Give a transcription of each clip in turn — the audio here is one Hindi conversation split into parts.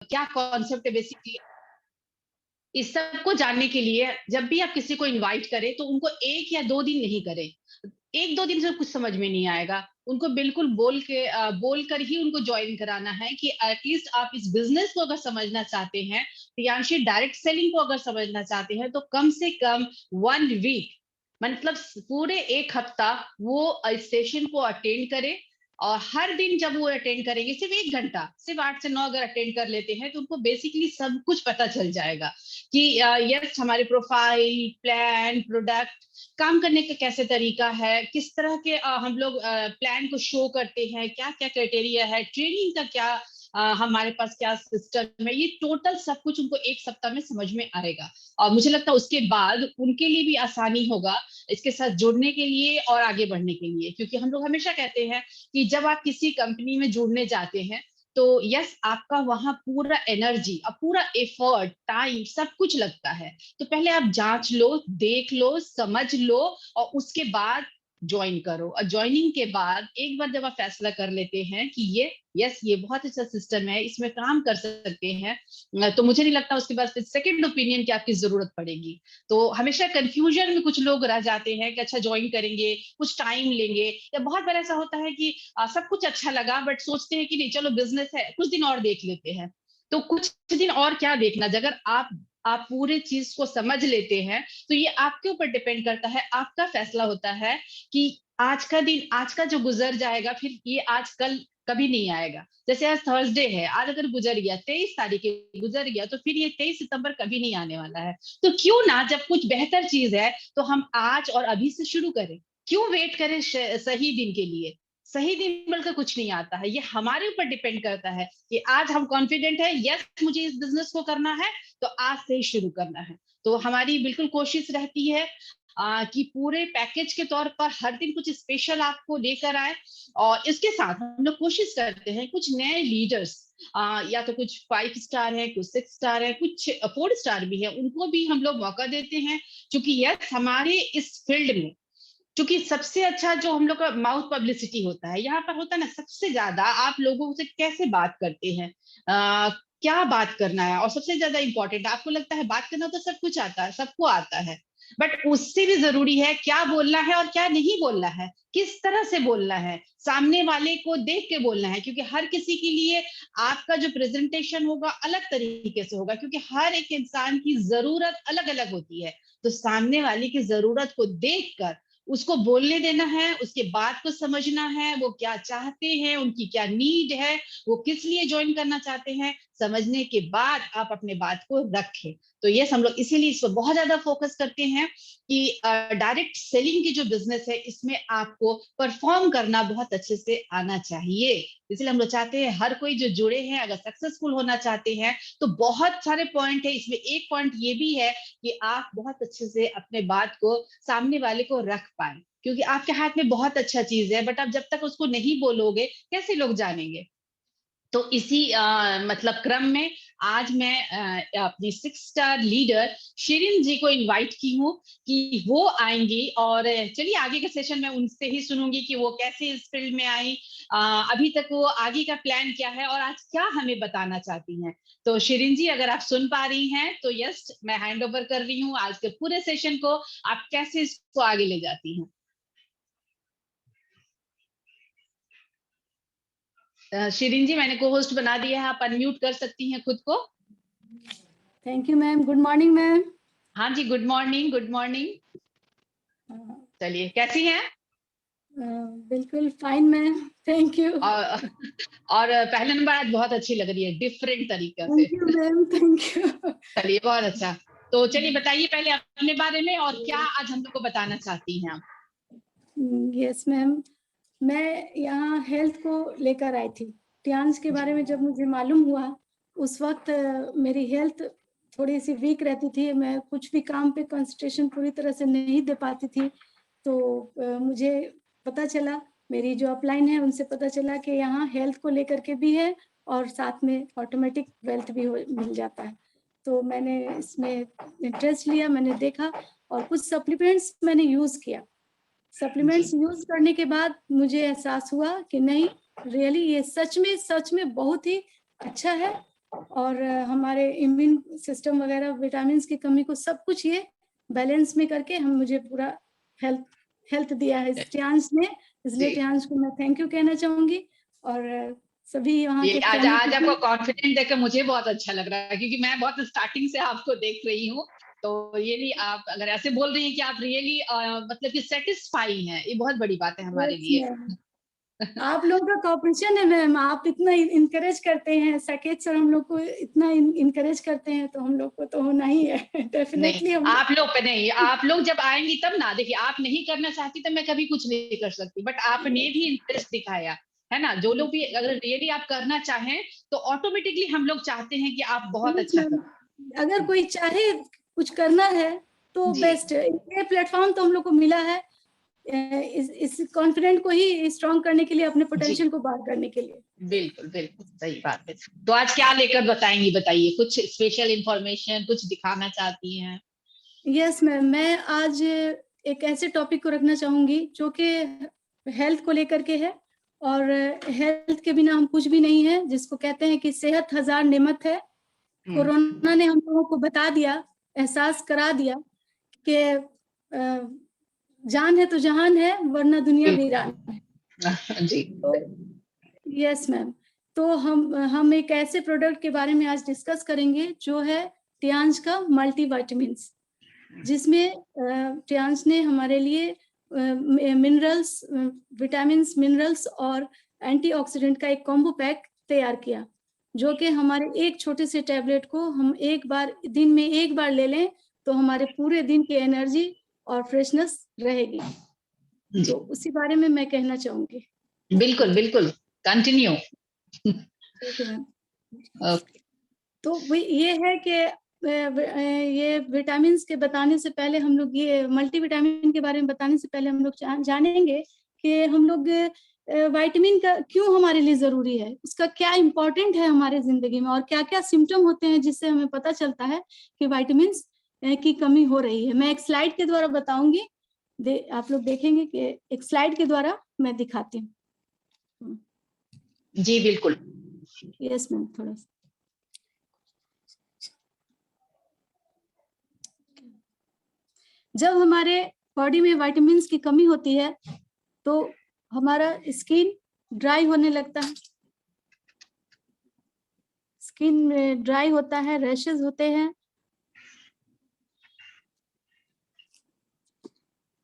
क्या कॉन्सेप्ट है बेसिकली, इस सब को जानने के लिए जब भी आप किसी को इनवाइट करें तो उनको 1 या 2 दिन नहीं करें। 1-2 दिन से कुछ समझ में नहीं आएगा। उनको बिल्कुल बोल कर ही उनको जॉइन कराना है कि एटलीस्ट आप इस बिज़नेस को अगर समझना चाहते हैं, प्रियांशी डायरेक्ट सेलिंग को अगर समझना चाहते हैं तो कम से कम 1 वीक, मतलब पूरे 1 हफ्ता वो इस सेशन को अटेंड करें। और हर दिन जब वो अटेंड करेंगे सिर्फ 1 घंटा, सिर्फ 8 से 9 अगर अटेंड कर लेते हैं तो उनको बेसिकली सब कुछ पता चल जाएगा कि यस हमारे प्रोफाइल, प्लान, प्रोडक्ट, काम करने का कैसे तरीका है, किस तरह के हम लोग प्लान को शो करते हैं, क्या-क्या क्राइटेरिया है, ट्रेनिंग का क्या हमारे पास क्या सिस्टम है, ये टोटल सब कुछ उनको 1 सप्ताह में समझ में आएगा। और मुझे लगता है उसके बाद उनके लिए भी आसानी होगा इसके साथ जुड़ने के लिए और आगे बढ़ने के लिए। क्योंकि हम लोग हमेशा कहते हैं कि जब आप किसी कंपनी में जुड़ने जाते हैं तो यस आपका वहां पूरा एनर्जी और पूरा एफर्ट, टाइम सब कुछ लगता है। तो पहले आप जांच लो, देख लो, समझ लो और उसके बाद ज्वाइन करो। और ज्वाइनिंग के बाद एक बार जब आप फैसला कर लेते हैं कि ये यस ये बहुत अच्छा सिस्टम है, इसमें काम कर सकते हैं, तो मुझे नहीं लगता उसके बाद फिर सेकंड ओपिनियन की आपकी जरूरत पड़ेगी। तो हमेशा कंफ्यूजन में कुछ लोग रह जाते हैं कि अच्छा ज्वाइन करेंगे, कुछ टाइम लेंगे, या बहुत बार ऐसा होता है कि सब कुछ अच्छा लगा बट सोचते हैं कि नहीं चलो बिजनेस है कुछ दिन और देख लेते हैं। तो कुछ दिन और क्या देखना, अगर आप पूरे चीज को समझ लेते हैं तो ये आपके ऊपर डिपेंड करता है, आपका फैसला होता है कि आज का दिन, आज का जो गुजर जाएगा फिर ये आज कल कभी नहीं आएगा। जैसे आज थर्सडे है, आज अगर गुजर गया 23 तारीख गुजर गया तो फिर ये 23 सितंबर कभी नहीं आने वाला है। तो क्यों ना जब कुछ बेहतर चीज है तो हम आज और अभी से शुरू करें, क्यों वेट करें सही दिन के लिए। सही दिन मिलकर कुछ नहीं आता है, ये हमारे ऊपर डिपेंड करता है कि आज हम कॉन्फिडेंट है यस मुझे इस बिजनेस को करना है तो आज से ही शुरू करना है। तो हमारी बिल्कुल कोशिश रहती है कि पूरे पैकेज के तौर पर हर दिन कुछ स्पेशल आपको लेकर आए। और इसके साथ हम लोग कोशिश करते हैं कुछ नए लीडर्स, या तो कुछ 5 स्टार है, कुछ 6 स्टार है, कुछ 4 स्टार भी है, उनको भी हम लोग मौका देते हैं। क्योंकि यस हमारे इस फील्ड में क्योंकि सबसे अच्छा जो हम लोग का माउथ पब्लिसिटी होता है, यहाँ पर होता है ना सबसे ज्यादा आप लोगों से कैसे बात करते हैं, क्या बात करना है। और सबसे ज्यादा इंपॉर्टेंट आपको लगता है बात करना तो सब कुछ आता है, सबको आता है, बट उससे भी जरूरी है क्या बोलना है और क्या नहीं बोलना है, किस तरह से बोलना है, सामने वाले को देख के बोलना है। क्योंकि हर किसी के लिए आपका जो प्रेजेंटेशन होगा अलग तरीके से होगा, क्योंकि हर एक इंसान की जरूरत अलग अलग होती है। तो सामने वाले की जरूरत को देखकर उसको बोलने देना है, उसके बात को समझना है, वो क्या चाहते हैं, उनकी क्या नीड है, वो किस लिए ज्वाइन करना चाहते हैं, समझने के बाद आप अपने बात को रखें। तो ये हम लोग इसीलिए इस पर बहुत ज्यादा फोकस करते हैं कि डायरेक्ट सेलिंग की जो बिजनेस है इसमें आपको परफॉर्म करना बहुत अच्छे से आना चाहिए। इसलिए हम लोग चाहते हैं हर कोई जो जुड़े हैं अगर सक्सेसफुल होना चाहते हैं तो बहुत सारे पॉइंट है इसमें। एक पॉइंट ये भी है कि आप बहुत अच्छे से अपने बात को सामने वाले को रख पाए, क्योंकि आपके हाथ में बहुत अच्छा चीज है बट आप जब तक उसको नहीं बोलोगे कैसे लोग जानेंगे। तो इसी मतलब क्रम में आज मैं अपनी 6 स्टार लीडर शिरीन जी को इनवाइट की हूँ कि वो आएंगी। और चलिए आगे के सेशन में उनसे ही सुनूंगी कि वो कैसे इस फील्ड में आई, अभी तक वो आगे का प्लान क्या है और आज क्या हमें बताना चाहती हैं। तो शिरीन जी अगर आप सुन पा रही हैं तो यस मैं हैंड ओवर कर रही हूँ आज के पूरे सेशन को, आप कैसे इसको आगे ले जाती हैं। शिरीन जी मैंने को होस्ट बना दिया है, आप अनम्यूट कर सकती हैं खुद को। Thank you ma'am. Good morning ma'am. हाँ जी गुड मॉर्निंग, गुड मॉर्निंग। चलिए कैसी हैं। बिल्कुल फाइन मैम, थैंक यू। और पहला नंबर आज बहुत अच्छी लग रही है डिफरेंट तरीका से। Thank you ma'am, thank you. चलिए बहुत अच्छा। तो चलिए बताइए पहले अपने बारे में और क्या आज हम लोग को बताना चाहती हैं आप। यस मैम, मैं यहाँ हेल्थ को लेकर आई थी। टियांस के बारे में जब मुझे मालूम हुआ उस वक्त मेरी हेल्थ थोड़ी सी वीक रहती थी, मैं कुछ भी काम पे कंसंट्रेशन पूरी तरह से नहीं दे पाती थी। तो मुझे पता चला, मेरी जो अपलाइन है उनसे पता चला कि यहाँ हेल्थ को लेकर के भी है और साथ में ऑटोमेटिक वेल्थ भी मिल जाता है। तो मैंने इसमें इंटरेस्ट लिया, मैंने देखा और कुछ सप्लीमेंट्स मैंने यूज़ किया। सप्लीमेंट्स यूज करने के बाद मुझे एहसास हुआ कि नहीं, रियली ये सच में बहुत ही अच्छा है और हमारे इम्यून सिस्टम वगैरह, विटामिन की कमी को, सब कुछ ये बैलेंस में करके हम मुझे पूरा हेल्थ दिया है टियांश ने। इसलिए जी। टियांश को मैं थैंक यू कहना चाहूंगी। और सभी वहाँ ये के आज फैमिली आज आपको को। कॉन्फिडेंट देखकर मुझे बहुत अच्छा लग रहा है, क्योंकि मैं बहुत स्टार्टिंग से आपको देख रही हूँ। तो रियली आप अगर ऐसे बोल रही हैं कि आप रियली मतलब कि सेटिस्फाई हैं, ये बहुत बड़ी बात है हमारे यस लिए। मैम, आप लोगों का कॉपरेशन है मैम, आप इतना इनकरेज करते हैं, साकेत सर हम लोग को इतना इनकरेज करते हैं, तो हम लोग को तो होना ही है नहीं, डेफिनेटली हम। आप लोग पे नहीं, आप लोग जब आएंगी तब ना, देखिए आप नहीं करना चाहती तो मैं कभी कुछ नहीं कर सकती, बट आपने भी इंटरेस्ट दिखाया है ना। जो लोग भी अगर रियली आप करना चाहें तो ऑटोमेटिकली हम लोग चाहते हैं कि आप बहुत यस अच्छा मैम, अगर करें। कोई चाहे कुछ करना है तो जी बेस्ट है, ये प्लेटफॉर्म तो हम लोग को मिला है इस कॉन्फिडेंट को ही स्ट्रॉन्ग करने के लिए, अपने जी, पोटेंशियल को बाहर करने के लिए। बिल्कुल बिल्कुल सही बात है। तो आज क्या लेकर बताएंगी, बताइए, कुछ स्पेशल इंफॉर्मेशन कुछ दिखाना चाहती हैं? यस मैम, मैं आज एक ऐसे टॉपिक को रखना चाहूंगी जो कि हेल्थ को लेकर के है, और हेल्थ के बिना हम कुछ भी नहीं है, जिसको कहते हैं कि सेहत हजार नेमत है। कोरोना ने हम लोगों को बता दिया, एहसास करा दिया कि जान है तो जहान है, वरना दुनिया वीरान है। जी तो यस मैम, तो हम एक ऐसे प्रोडक्ट के बारे में आज डिस्कस करेंगे जो है टियांश का मल्टीविटामिन्स, जिसमें टियांश ने हमारे लिए मिनरल्स, विटामिन्स, मिनरल्स और एंटीऑक्सीडेंट का एक कॉम्बो पैक तैयार किया, जो कि हमारे एक छोटे से टैबलेट को हम एक बार दिन में एक बार ले लें तो हमारे पूरे दिन की एनर्जी और फ्रेशनेस रहेगी। जी, तो उसी बारे में मैं कहना चाहूंगी। बिल्कुल बिल्कुल, कंटिन्यू। ठीक है मैम। ओके। तो ये है कि ये विटामिन्स के बताने से पहले हम लोग, ये मल्टीविटामिन के बारे में बताने से पहले हम लोग जानेंगे कि हम लोग विटामिन का क्यों हमारे लिए जरूरी है, उसका क्या इम्पोर्टेंट है हमारे जिंदगी में, और क्या क्या सिम्टम होते हैं जिससे हमें पता चलता है कि विटामिन्स की कमी हो रही है। मैं एक स्लाइड के द्वारा बताऊंगी, आप लोग देखेंगे कि एक स्लाइड के द्वारा मैं दिखाती हूँ। जी बिल्कुल। यस मैम, थोड़ा सा जब हमारे बॉडी में विटामिन्स की कमी होती है तो हमारा स्किन ड्राई होने लगता है, स्किन ड्राई होता है, रैशेस होते हैं।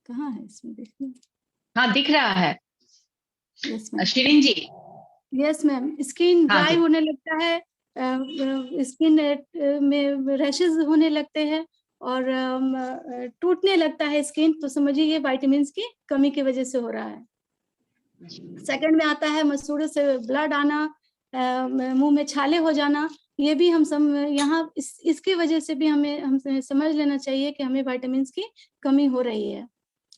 कहाँ है इसमें, देखिए। हाँ दिख रहा है। यस मैम, शिरीन जी। यस मैम, स्किन हाँ ड्राई जी। होने लगता है, स्किन में रैशेस होने लगते हैं, और टूटने लगता है स्किन, तो समझिए ये विटामिन्स की कमी की वजह से हो रहा है। सेकंड में आता है मसूड़ों से ब्लड आना, मुंह में छाले हो जाना। ये भी हम यहाँ इसकी वजह से भी हमें समझ लेना चाहिए कि हमें विटामिन्स की कमी हो रही है।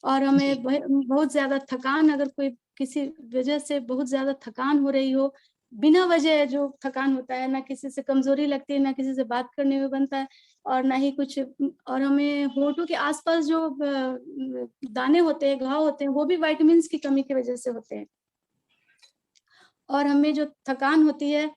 और जी हमें बहुत ज्यादा थकान, अगर कोई किसी वजह से बहुत ज्यादा थकान हो रही हो, बिना वजह जो थकान होता है, ना किसी से कमजोरी लगती है, ना किसी से बात करने में बनता है, और ना ही कुछ, और हमें होठों के आसपास जो दाने होते हैं, घाव होते हैं, वो भी विटामिन्स की कमी की वजह से होते हैं। और हमें जो थकान होती है,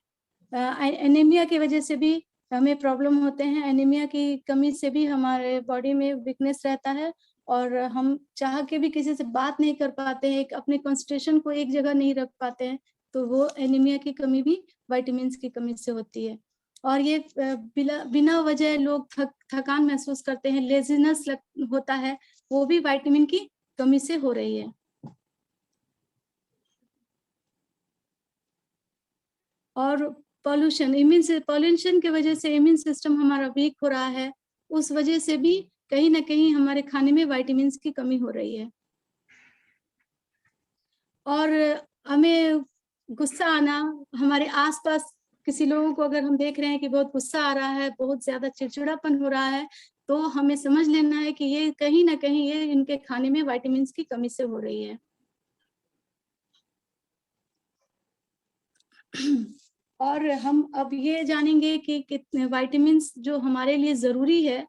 एनीमिया की वजह से भी हमें प्रॉब्लम होते हैं। एनीमिया की कमी से भी हमारे बॉडी में वीकनेस रहता है, और हम चाह के भी किसी से बात नहीं कर पाते हैं, अपने कंसंट्रेशन को एक जगह नहीं रख पाते हैं, तो वो एनीमिया की कमी भी विटामिन्स की कमी से होती है। और ये बिना वजह लोग थकान महसूस करते हैं, लेजीनेस होता है, वो भी विटामिन की कमी से हो रही है। और पॉल्यूशन की वजह से इम्यून सिस्टम हमारा वीक हो रहा है, उस वजह से भी कहीं ना कहीं हमारे खाने में विटामिन्स की कमी हो रही है। और हमें गुस्सा आना, हमारे आसपास किसी लोगों को अगर हम देख रहे हैं कि बहुत गुस्सा आ रहा है, बहुत ज्यादा चिड़चिड़ापन हो रहा है, तो हमें समझ लेना है कि ये कहीं ना कहीं ये इनके खाने में विटामिन्स की कमी से हो रही है। और हम अब ये जानेंगे कि कितने विटामिन्स जो हमारे लिए जरूरी है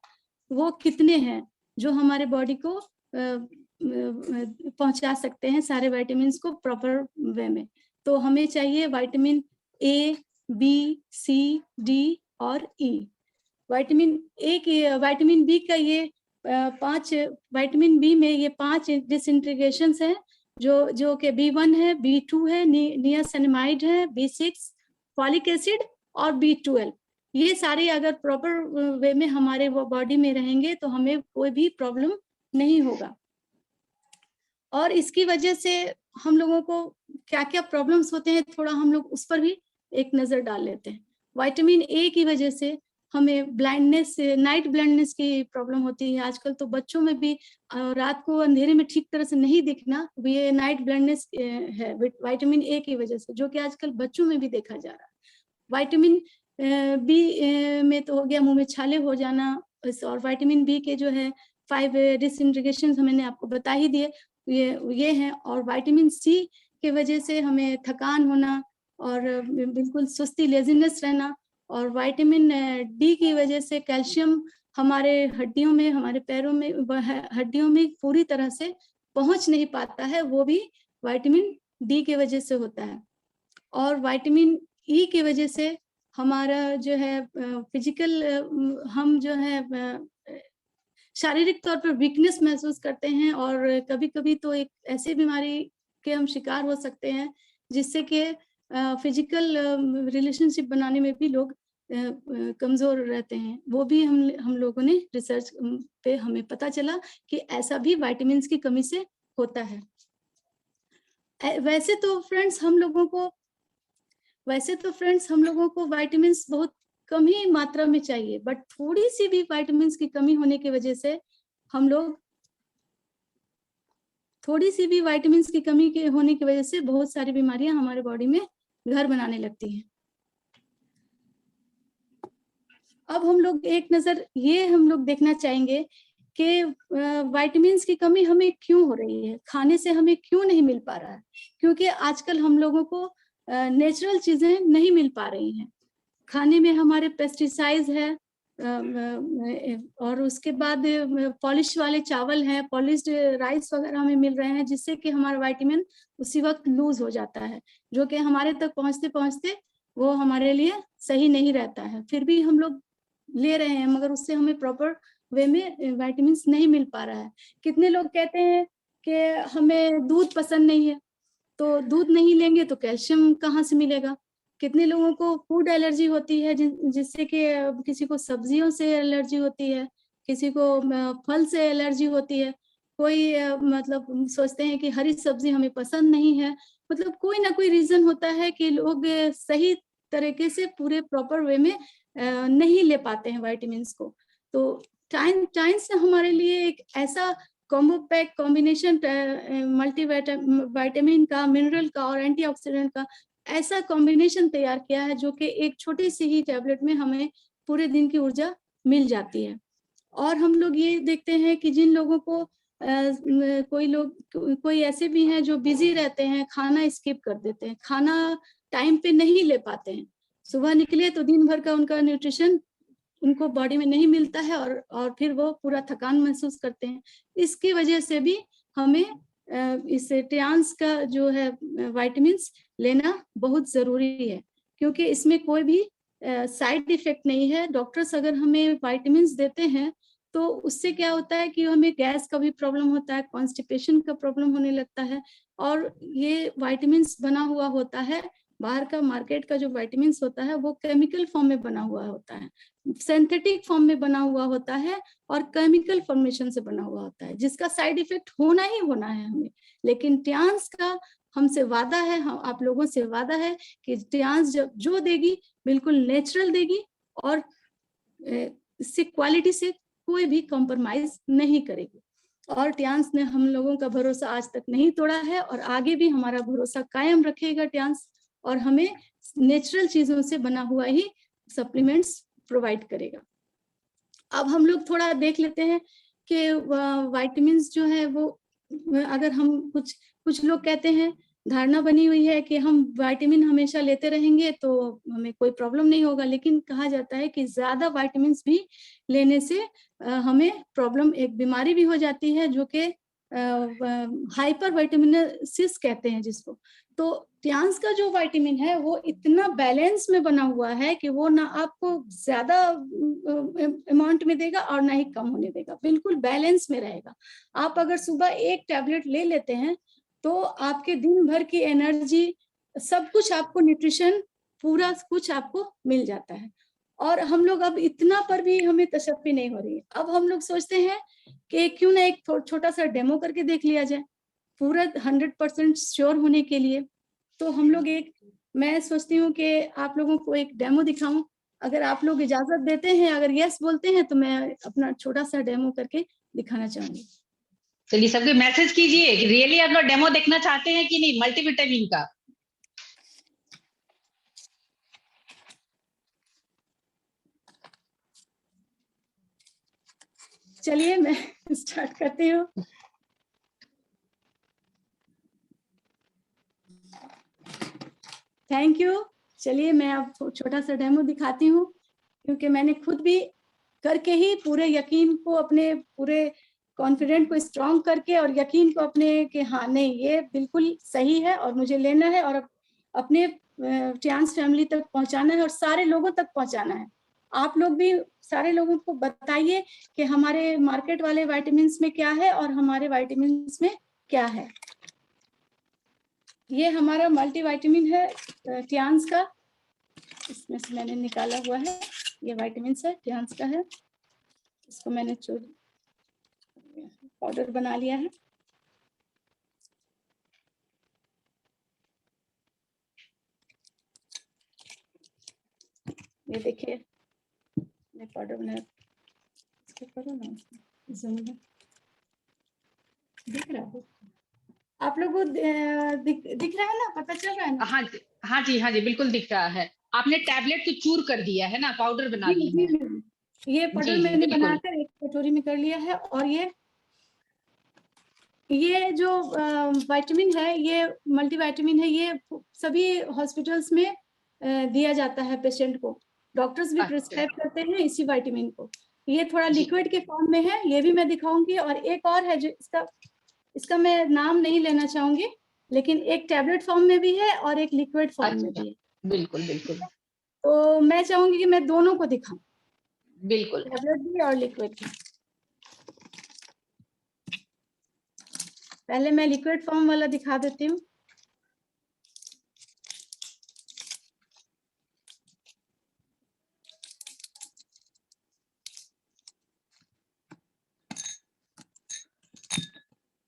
वो कितने हैं, जो हमारे बॉडी को पहुंचा सकते हैं सारे विटामिन्स को प्रॉपर वे में। तो हमें चाहिए vitamin A, B, C, D और ई। विटामिन बी का ये 5 विटामिन बी में ये 5 डिसइंटीग्रेशंस हैं जो कि B1 है, B2 है, नियासिनामाइड है, B6, फॉलिक एसिड और B12। ये सारे अगर प्रॉपर वे में हमारे वो बॉडी में रहेंगे तो हमें कोई भी प्रॉब्लम नहीं होगा। और इसकी वजह से हम लोगों को क्या-क्या प्रॉब्लम्स होते हैं, थोड़ा हम लोग उस पर भी एक नजर डाल लेते हैं। विटामिन ए की वजह से हमें ब्लाइंडनेस, नाइट ब्लाइंडनेस की प्रॉब्लम होती है। आजकल तो बच्चों में भी रात को अंधेरे में ठीक तरह से नहीं दिखना, ये नाइट ब्लाइंडनेस है विटामिन ए की वजह से, जो कि आजकल बच्चों में भी देखा जा रहा है। विटामिन बी में तो हो गया मुंह में छाले हो जाना, और विटामिन बी के जो है 5 डिसइंटीग्रेशन मैंने आपको बता ही दिए, ये हैं। और विटामिन सी की वजह से हमें थकान होना और बिल्कुल सुस्ती, लेजीनेस रहना। और विटामिन डी की वजह से कैल्शियम हमारे हड्डियों में, हमारे पैरों में, हड्डियों में पूरी तरह से पहुंच नहीं पाता है, वो भी विटामिन डी की वजह से होता है। और विटामिन ई की वजह से हमारा जो है फिजिकल, हम जो है शारीरिक तौर पर वीकनेस महसूस करते हैं, और कभी-कभी तो एक ऐसी बीमारी के हम शिकार हो सकते हैं जिससे कि फिजिकल रिलेशनशिप बनाने में भी लोग कमजोर रहते हैं। वो भी हम लोगों ने रिसर्च पे हमें पता चला कि ऐसा भी विटामिन्स की कमी से होता है। वैसे तो फ्रेंड्स हम लोगों को विटामिन्स बहुत कम ही मात्रा में चाहिए, बट थोड़ी सी भी विटामिन्स की कमी होने की वजह से होने की वजह से बहुत सारी बीमारियां हमारे बॉडी में घर बनाने लगती हैं। अब हम लोग एक नजर ये हम लोग देखना चाहेंगे कि विटामिन्स की कमी हमें क्यों हो रही है, खाने से हमें क्यों नहीं मिल पा रहा है। क्योंकि आजकल हम लोगों को नेचुरल चीजें नहीं मिल पा रही हैं। खाने में हमारे पेस्टिसाइड्स है, और उसके बाद पॉलिश वाले चावल हैं, पॉलिश्ड राइस वगैरह हमें मिल रहे हैं, जिससे कि हमारा विटामिन उसी वक्त लूज हो जाता है, जो कि हमारे तक पहुंचते पहुंचते वो हमारे लिए सही नहीं रहता है। फिर भी हम लोग ले रहे हैं, मगर उससे हमें प्रॉपर वे में विटामिन नहीं मिल पा रहा है। कितने लोग कहते हैं कि हमें दूध पसंद नहीं है, तो दूध नहीं लेंगे तो कैल्शियम कहाँ से मिलेगा। कितने लोगों को फूड एलर्जी होती है, जिससे कि किसी को सब्जियों से एलर्जी होती है, किसी को फल से एलर्जी होती है, कोई मतलब सोचते हैं कि हरी सब्जी हमें पसंद नहीं है। मतलब कोई ना कोई रीजन होता है कि लोग सही तरीके से पूरे प्रॉपर वे में नहीं ले पाते हैं विटामिन को। तो टाइम्स हमारे लिए एक ऐसा combo pack combination, multi vitamin का, मिनरल का और एंटीऑक्सीडेंट का ऐसा कॉम्बिनेशन तैयार किया है, जो कि एक छोटी सी ही टैबलेट में हमें पूरे दिन की ऊर्जा मिल जाती है। और हम लोग ये देखते हैं कि जिन लोगों को कोई ऐसे भी हैं जो बिजी रहते हैं, खाना स्किप कर देते हैं, खाना टाइम पे नहीं ले पाते हैं। सुबह निकले तो दिन भर का उनका न्यूट्रिशन उनको बॉडी में नहीं मिलता है, और फिर वो पूरा थकान महसूस करते हैं। इसकी वजह से भी हमें इस ट्रांस का जो है विटामिन्स लेना बहुत जरूरी है, क्योंकि इसमें कोई भी साइड इफेक्ट नहीं है। डॉक्टर्स अगर हमें विटामिन्स देते हैं तो उससे क्या होता है कि हमें गैस का भी प्रॉब्लम होता है, कॉन्स्टिपेशन का प्रॉब्लम होने लगता है। और ये विटामिन्स बना हुआ होता है, बाहर का मार्केट का जो विटामिन्स होता है वो केमिकल फॉर्म में बना हुआ होता है, सिंथेटिक फॉर्म में बना हुआ होता है, और केमिकल फॉर्मेशन से बना हुआ होता है, जिसका साइड इफेक्ट होना ही होना है हमें। लेकिन ट्रांस का हमसे वादा है, हम आप लोगों से वादा है कि ट्रांस जो देगी बिल्कुल नेचुरल देगी, और इससे क्वालिटी से कोई भी कॉम्प्रोमाइज नहीं करेगी। और ट्रांस ने हम लोगों का भरोसा आज तक नहीं तोड़ा है, और आगे भी हमारा भरोसा कायम रखेगा ट्रांस, और हमें नेचुरल चीजों से बना हुआ ही सप्लीमेंट्स प्रोवाइड करेगा। अब हम लोग थोड़ा देख लेते हैं कि विटामिन्स जो है वो, अगर हम कुछ लोग कहते हैं, धारणा बनी हुई है कि हम विटामिन हमेशा लेते रहेंगे तो हमें कोई प्रॉब्लम नहीं होगा, लेकिन कहा जाता है कि ज्यादा विटामिन्स भी लेने से हमें प्रॉब्लम, एक बीमारी भी हो जाती है, जो कि हाइपर विटामिनोसिस कहते हैं जिसको। तो ट्रांस का जो विटामिन है वो इतना बैलेंस में बना हुआ है कि वो ना आपको ज्यादा अमाउंट में देगा और ना ही कम होने देगा, बिल्कुल बैलेंस में रहेगा। आप अगर सुबह एक टैबलेट ले लेते हैं तो आपके दिन भर की एनर्जी, सब कुछ आपको, न्यूट्रिशन पूरा कुछ आपको मिल जाता है। और हम लोग अब इतना पर भी हमें तशफ़्फ़ी नहीं हो रही है। अब हम लोग सोचते हैं कि क्यों ना एक छोटा सा डेमो करके देख लिया जाए, पूरा 100% श्योर होने के लिए। तो हम लोग मैं सोचती हूँ कि आप लोगों को एक डेमो दिखाऊं, अगर आप लोग इजाजत देते हैं, अगर यस बोलते हैं तो मैं अपना छोटा सा डेमो करके दिखाना चाहूंगी। चलिए सबके मैसेज कीजिए कि रियली आप लोग डेमो देखना चाहते हैं कि नहीं मल्टीविटामिन का। चलिए मैं स्टार्ट करती हूँ। Thank you. चलिए मैं आपको छोटा सा डेमो दिखाती हूँ, क्योंकि मैंने खुद भी करके ही पूरे यकीन को, अपने पूरे कॉन्फिडेंट को स्ट्रॉन्ग करके और यकीन को अपने कि हाँ नहीं ये बिल्कुल सही है और मुझे लेना है और अपने ट्रांस फैमिली तक पहुंचाना है और सारे लोगों तक पहुंचाना है। आप लोग भी सारे लोगों को बताइए कि हमारे मार्केट वाले विटामिन्स में क्या है और हमारे विटामिन्स में क्या है। ये हमारा मल्टीविटामिन है ट्रांस का, इसमें से मैंने निकाला हुआ है, ये विटामिन है ट्रांस का है। इसको मैंने पाउडर बना लिया है। ये देखिए मैं पाउडर बनाया, इसको करो ना, दिख रहा है आप लोगों को, दिख रहा है ना, पता चल रहा है ना? हाँ जी हाँ जी हाँ जी बिल्कुल दिख रहा है। आपने टैबलेट को चूर कर दिया है ना, पाउडर बना ली है। ये पाउडर जी मैंने बिल्कुल। बनाकर एक कटोरी में कर लिया है। और ये जो विटामिन है, ये मल्टीविटामिन है, ये सभी हॉस्पिटल्स में दिया जाता है पेशेंट को। डॉक्टर्स भी प्रिस्क्राइब करते हैं इसी विटामिन को। ये थोड़ा लिक्विड के फॉर्म में है, ये भी मैं दिखाऊंगी। और एक और है जो इसका मैं नाम नहीं लेना चाहूंगी, लेकिन एक टैबलेट फॉर्म में भी है और एक लिक्विड फॉर्म में भी है। बिल्कुल बिल्कुल तो मैं चाहूंगी कि मैं दोनों को दिखाऊं, बिल्कुल। टैबलेट भी और लिक्विड भी। पहले मैं लिक्विड फॉर्म वाला दिखा देती हूँ।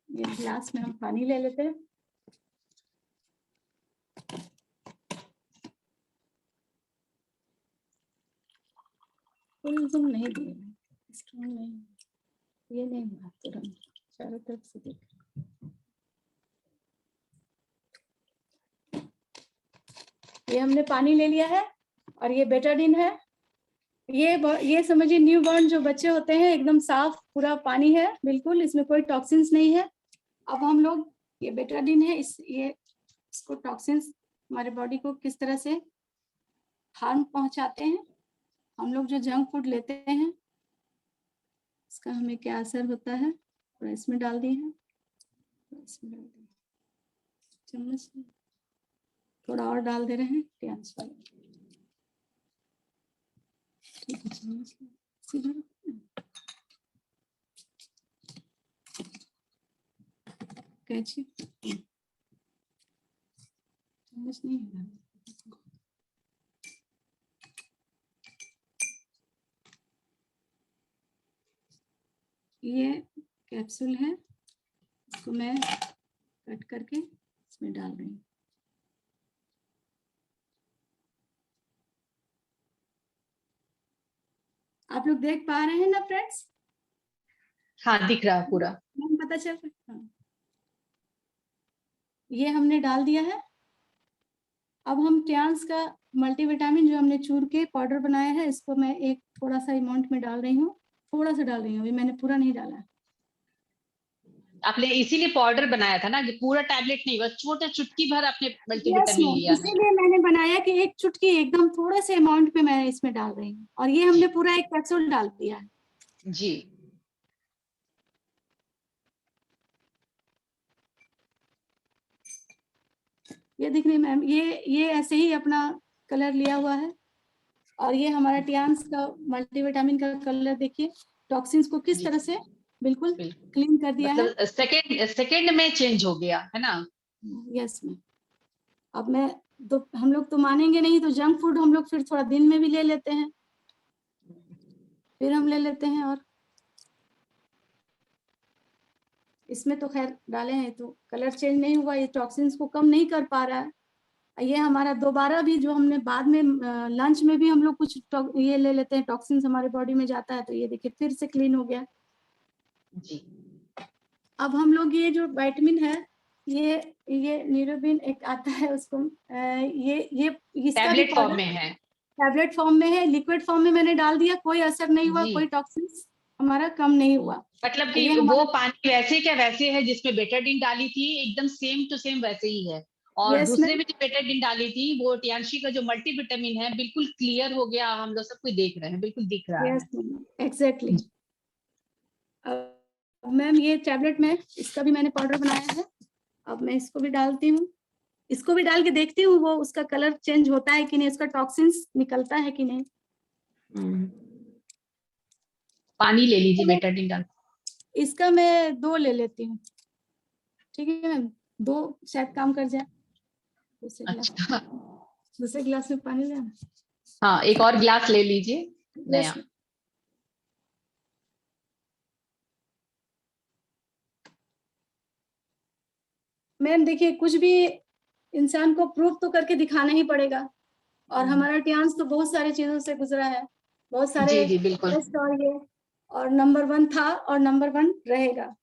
ये ग्लास में हम पानी ले लेते हैं। फुल नहीं दिए, स्ट्रॉन्ग नहीं, ये नहीं हुआ तुरंत, चारों तरफ से देख। ये हमने पानी ले लिया है और ये बेटाडीन है। ये समझिए न्यू बॉर्न जो बच्चे होते हैं, एकदम साफ पूरा पानी है, बिल्कुल इसमें कोई टॉक्सिन्स नहीं है। अब हम लोग, ये बेटाडीन है, इसको टॉक्सिन्स हमारे बॉडी को किस तरह से हार्म पहुंचाते हैं, हम लोग जो जंक फूड लेते हैं इसका हमें क्या असर होता है, थोड़ा इसमें डाल दिए हैं, चम्मच थोड़ा और डाल दे रहे हैं, प्याज कैची चम्मच नहीं है। ये कैप्सूल है, इसको मैं कट करके इसमें डाल रही हूँ। आप लोग देख पा रहे हैं ना फ्रेंड्स? हाँ दिख रहा है पूरा, पता चल रहा है। हाँ। ये हमने डाल दिया है। अब हम ट्रांस का मल्टीविटामिन जो हमने चूर के पाउडर बनाया है, इसको मैं एक थोड़ा सा अमाउंट में डाल रही हूँ, थोड़ा सा डाल रही हूँ, अभी मैंने पूरा नहीं डाला है। आपने इसीलिए पाउडर बनाया था ना, कि पूरा टैबलेट नहीं, बस छोटा चुटकी भर आपने मल्टीविटामिन लिया है। इसीलिए मैंने बनाया कि एक चुटकी एकदम थोड़े से अमाउंट में मैं इसमें डाल रही हूँ। और ये हमने पूरा एक कैप्सूल डाल दिया है। जी ये दिख रही है मैम, ये ऐसे ही अपना कलर लिया हुआ है। और ये हमारा टियान्स का मल्टीविटामिन का कलर देखिए, टॉक्सिन्स को किस तरह से बिल्कुल क्लीन कर दिया है। मतलब सेकंड में चेंज हो गया है ना। Yes ma'am. अब मैं तो, हम लोग तो मानेंगे नहीं, तो जंक फूड हम लोग फिर थोड़ा दिन में भी ले लेते हैं, फिर हम ले लेते हैं। और इसमें तो खैर डाले हैं तो कलर चेंज नहीं हुआ, ये टॉक्सिन्स को कम नहीं कर पा रहा है। ये हमारा दोबारा भी जो हमने बाद में लंच में भी हम लोग कुछ ये ले लेते हैं, टॉक्सिन्स हमारे बॉडी में जाता है, तो ये देखिए फिर से क्लीन हो गया जी। अब हम लोग ये जो विटामिन है, ये न्यूरोबिन एक आता है, उसको ये इसका भी टैबलेट फॉर्म में है, टैबलेट फॉर्म में है, लिक्विड फॉर्म में मैंने डाल दिया, कोई असर नहीं हुआ, कोई टॉक्सिन्स हमारा कम नहीं हुआ। मतलब कि वो पानी वैसे क्या वैसे है जिसमें बेटाडीन डाली थी, एकदम सेम टू सेम वैसे ही है। और दूसरे में जो बेटाडीन डाली थी वो टियान्शी का जो मल्टीविटामिन है बिल्कुल क्लियर हो गया, हम लोग सब कुछ देख रहे हैं, बिल्कुल दिख रहा है। एग्जैक्टली। मैम ये टैबलेट में इसका भी मैंने पाउडर बनाया है, अब मैं इसको भी डालती हूँ, इसको भी डाल के देखती हूँ वो उसका कलर चेंज होता है कि नहीं, उसका टॉक्सिन्स निकलता है कि नहीं। पानी ले लीजिए बेटाडीन डाल। इसका मैं 2 ले लेती हूँ, ठीक है मैम, 2 शायद काम कर जाए। दूसरे गिलास में पानी लेना। हाँ, एक और गिलास ले लीजिए नया। मैम देखिए, कुछ भी इंसान को प्रूफ तो करके दिखाना ही पड़ेगा, और हमारा टियान्स तो बहुत सारी चीजों से गुजरा है, बहुत सारे जी बिल्कुल। टेस्ट, और ये और नंबर 1 था और नंबर 1 रहेगा।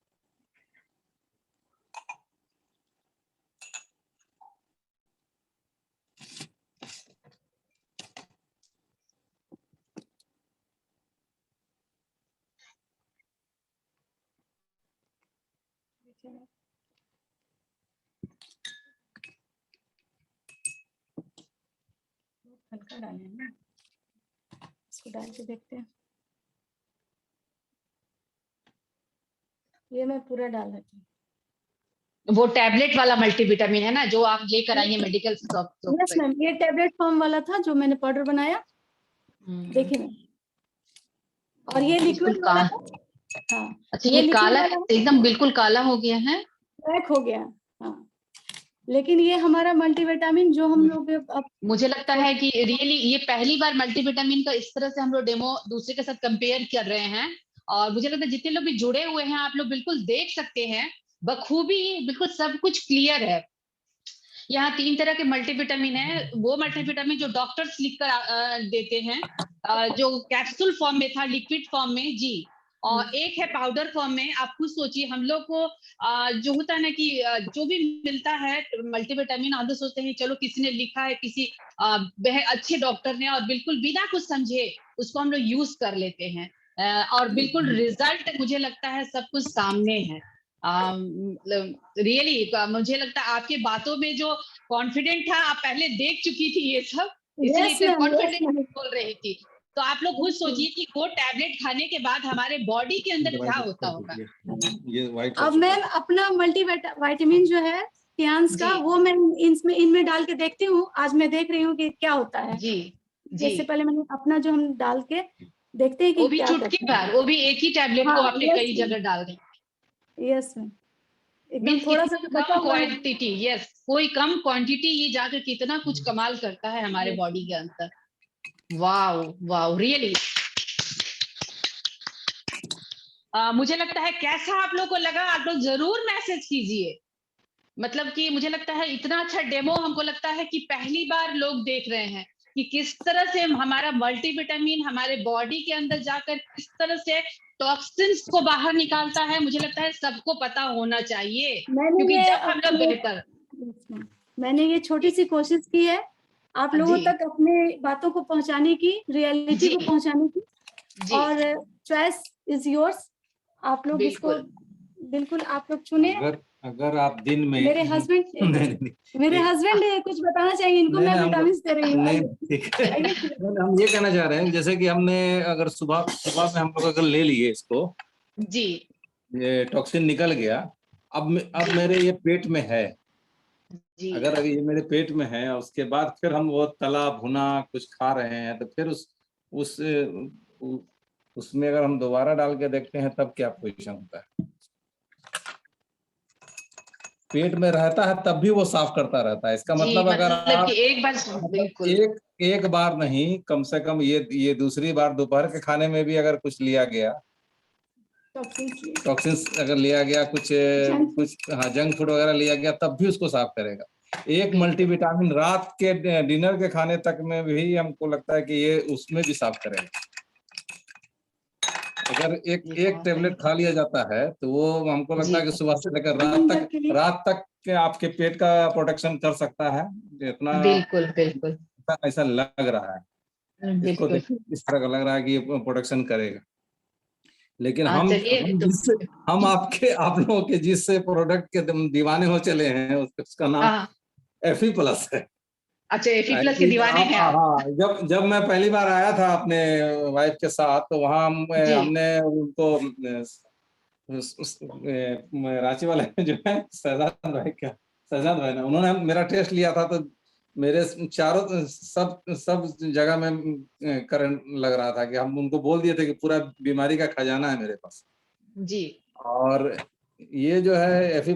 हल्का डालें ना, इसको डाल के देखते हैं। ये मैं पूरा डाल देती हूँ। वो टैबलेट वाला मल्टीविटामिन है ना जो आप लेकर आइए मेडिकल शॉप से। यस मैम, ये टैबलेट फॉर्म वाला था जो मैंने पाउडर बनाया, देखिए मैम। और ये लिक्विड वाला था। हाँ, अच्छा, ये काला एकदम बिल्कुल काला हो गया है, ब्लैक हो गया। हाँ, लेकिन ये हमारा मल्टीविटामिन जो हम लोग मुझे लगता है कि रियली ये पहली बार मल्टीविटामिन का इस तरह से हम लोग डेमो दूसरे के साथ कंपेयर कर रहे हैं। और मुझे लगता है जितने लोग भी जुड़े हुए हैं आप लोग बिल्कुल देख सकते हैं बखूबी, बिल्कुल सब कुछ क्लियर है। यहाँ 3 तरह के मल्टीविटामिन है, वो मल्टीविटामिन जो डॉक्टर्स लिख कर देते हैं, जो कैप्सूल फॉर्म में था, लिक्विड फॉर्म में जी, और एक है पाउडर फॉर्म में। आप खुद सोचिए, हम लोग को जो होता है ना कि जो भी मिलता है मल्टीविटामिन, हम लोग सोचते हैं चलो किसी ने लिखा है, किसी अच्छे डॉक्टर ने, और बिल्कुल बिना कुछ समझे उसको हम लोग यूज कर लेते हैं, और बिल्कुल रिजल्ट मुझे लगता है सब कुछ सामने है। रियली मुझे लगता है आपके बातों में जो कॉन्फिडेंट था, आप पहले देख चुकी थी ये सब, इसलिए इतने कॉन्फिडेंट बोल रही थी। तो आप लोग खुद सोचिए कि वो टैबलेट खाने के बाद हमारे बॉडी के अंदर क्या होता होगा। अब मैम अपना मल्टीविटामिन जो है टियान्स का, वो मैं इनमें डाल के देखती हूँ, आज मैं देख रही हूँ कि क्या होता है। जी जैसे पहले मैंने अपना जो हम डाल के देखते हैं कि वो भी चुटकी भर, वो भी एक ही टैबलेट को आपने कई जगह डाल दी। यस मैम, एकदम थोड़ा सा बचा हुआ है। क्वांटिटी, यस, कोई कम क्वांटिटी ये जाकर कितना कुछ कमाल करता है हमारे बॉडी के अंदर। Wow wow, really. मुझे लगता है कैसा आप लोग को लगा, आप लोग जरूर मैसेज कीजिए। मतलब कि मुझे लगता है इतना अच्छा डेमो हमको लगता है कि पहली बार लोग देख रहे हैं कि किस तरह से हमारा मल्टीविटामिन हमारे बॉडी के अंदर जाकर किस तरह से टॉक्सिन्स को बाहर निकालता है। मुझे लगता है सबको पता होना चाहिए, क्योंकि जब हम लोग बेहतर, मैंने ये छोटी सी कोशिश की है आप लोगों तक अपने बातों को पहुंचाने की, रियलिटी को पहुंचाने की, और चॉइस इज योर्स। आप लोग इसको बिल्कुल आप लोग चुने। अगर आप दिन में मेरे हस्बैंड कुछ बताना चाहिए इनको, मैं विटामिन दे रही हूँ। हम ये कहना चाह रहे हैं, जैसे कि हमने अगर सुबह में हम लोग अगर ले लिए इसको जी, ये टॉक्सिन निकल गया, अब मेरे ये पेट में है, जी अगर ये मेरे पेट में है और उसके बाद फिर हम वो तला भुना कुछ खा रहे हैं, तो फिर उस उ- उसमें अगर हम दोबारा डाल के देखते हैं तब क्या पोजीशन होता है। पेट में रहता है तब भी वो साफ करता रहता है। इसका जी, मतलब अगर मतलब कि आप एक बार मतलब बिल्कुल। एक एक बार नहीं, कम से कम ये दूसरी बार दोपहर के खाने में भी अगर कुछ लिया गया, टॉक्सिन्स अगर लिया गया, कुछ हाँ जंक फूड वगैरह लिया गया, तब भी उसको साफ करेगा। एक बिल्कुल मल्टीविटामिन रात के डिनर के खाने तक में भी हमको लगता है कि ये उसमें भी साफ करेगा। अगर एक जी, एक बहुत टेबलेट खा लिया जाता है तो वो हमको लगता जी है कि सुबह से लेकर रात तक के आपके पेट का प्रोटेक्शन कर सकता है। इतना बिल्कुल बिल्कुल ऐसा लग रहा है, इसको बिल्कुल। देखिए इस तरह का लग रहा है कि ये प्रोटेक्शन करेगा। लेकिन हाँ, चलिए तो हम आप लोगों के जिस प्रोडक्ट के दीवाने हो चले हैं, उसका नाम हाँ, एफी प्लस है। अच्छा Fe+ के दीवाने हैं आप। हाँ, जब जब मैं पहली बार आया था अपने वाइफ के साथ, तो वहाँ जी हमने उनको रांची वाले जो है शहजाद भाई ने, उन्होंने मेरा टेस्ट लिया था, तो मेरे चारों सब जगह में करंट लग रहा था कि हम उनको बोल दिए थे कि पूरा बीमारी का खजाना है मेरे पास। जी और ये जो है Fe+,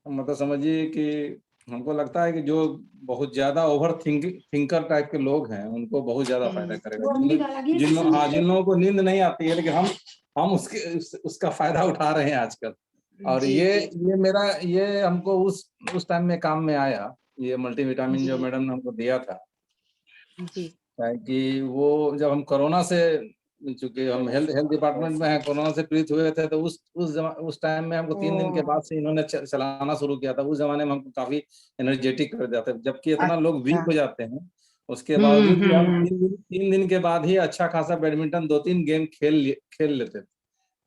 मतलब समझिए कि हमको लगता है कि जो बहुत ज्यादा थिंकर टाइप के लोग हैं, उनको बहुत ज्यादा फायदा करेगा। जिन लोगों को नींद नहीं आती है, लेकिन हम उसका फायदा उठा रहे हैं आजकल। और जी जी ये हमको उस टाइम में काम में आया, ये मल्टीविटामिन जो जी मैडम ने हमको दिया था। जी कि वो जब हम कोरोना से, चूंकि हम हेल्थ डिपार्टमेंट में हैं, कोरोना से पीड़ित हुए थे, तो उस टाइम में हमको 3 दिन के ओ बाद से इन्होंने चलाना शुरू किया था। उस जमाने में हमको काफी एनर्जेटिक कर देता था, जबकि इतना लोग अच्छा वीक हो जाते हैं, उसके बावजूद भी हम हम्म। 3 दिन के बाद ही अच्छा खासा बैडमिंटन 2-3 गेम खेल लेते थे।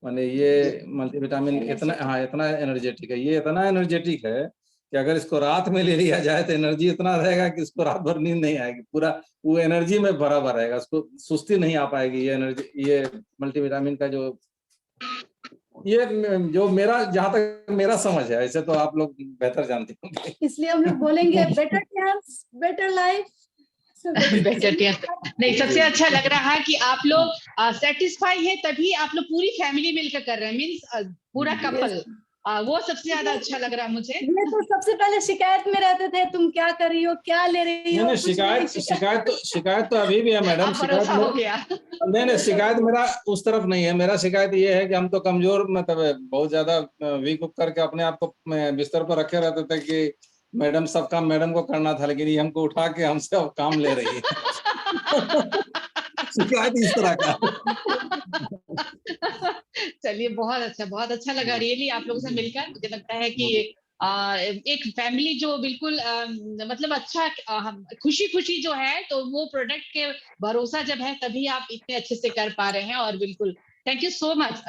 माने ये मल्टीविटामिन इतना एनर्जेटिक है, ये इतना एनर्जेटिक है कि अगर इसको रात में ले लिया जाए तो एनर्जी इतना रहेगा कि इसको रात भर नींद नहीं आएगी, पूरा वो एनर्जी में भरा भरा रहेगा, उसको सुस्ती नहीं आ पाएगी। ये एनर्जी, ये मल्टीविटामिन का ये जो जहाँ तक मेरा समझ है, ऐसे तो आप लोग बेहतर जानते होंगे। इसलिए हम लोग बोलेंगे better chance better life. Better नहीं, सबसे अच्छा लग रहा है कि आप लोग सेटिस्फाई है, तभी आप लोग पूरी फैमिली मिलकर कर रहे हैं, मीन्स पूरा कपल, वो सबसे ज्यादा अच्छा लग रहा है मुझे। ये तो सबसे पहले शिकायत में रहते थे, तुम क्या कर रही हो, क्या ले रही हो। नहीं, शिकायत तो अभी भी है मैडम। अब भरोसा हो गया। नहीं, शिकायत मेरा उस तरफ नहीं है। मेरा शिकायत ये है कि हम तो कमजोर, मतलब बहुत ज्यादा वीक उप करके अपने आप को बिस्तर पर रखे रहते थे कि मैडम, सब काम मैडम को करना था, लेकिन ये हमको उठा के हमसे अब काम ले रही है। शिकायत इस तरह का है। चलिए, बहुत अच्छा लगा रियली आप लोगों से मिलकर। मुझे लगता है कि एक फैमिली जो बिल्कुल मतलब अच्छा खुशी खुशी जो है, तो वो प्रोडक्ट के भरोसा जब है तभी आप इतने अच्छे से कर पा रहे हैं। और बिल्कुल thank you so much,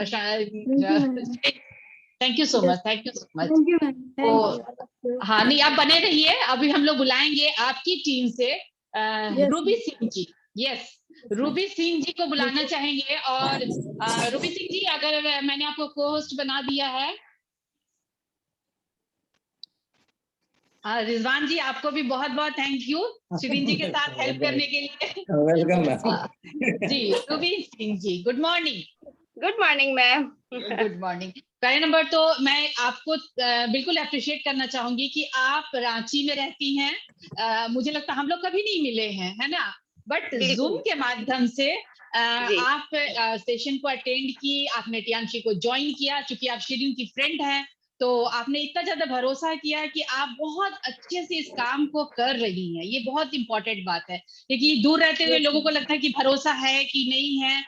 thank you so much, thank you so much. Thank you ma'am, तो थैंक यू। हाँ, नहीं आप बने रहिए, अभी हम लोग बुलाएंगे आपकी टीम से रूबी सिंह जी। यस, रूबी सिंह जी को बुलाना चाहेंगे। और रूबी सिंह जी, अगर मैंने आपको को होस्ट बना दिया है, रिजवान जी आपको भी बहुत बहुत थैंक यू शिरीन जी के साथ हेल्प करने के लिए। Welcome ji, Ruby Singh ji, good morning. Good morning ma'am. Good morning. पहले नंबर तो मैं आपको बिल्कुल अप्रिशिएट करना चाहूंगी कि आप रांची में रहती हैं। मुझे लगता है हम लोग कभी नहीं मिले हैं, है ना, बट जूम के माध्यम से आप सेशन को अटेंड की, आपने टियांशी को ज्वाइन किया, चूंकि आप शिरीन की फ्रेंड हैं, तो आपने इतना ज्यादा भरोसा किया कि आप बहुत अच्छे से इस काम को कर रही हैं। ये बहुत इंपॉर्टेंट बात है, क्योंकि दूर रहते हुए लोगों को लगता है कि भरोसा है कि नहीं है।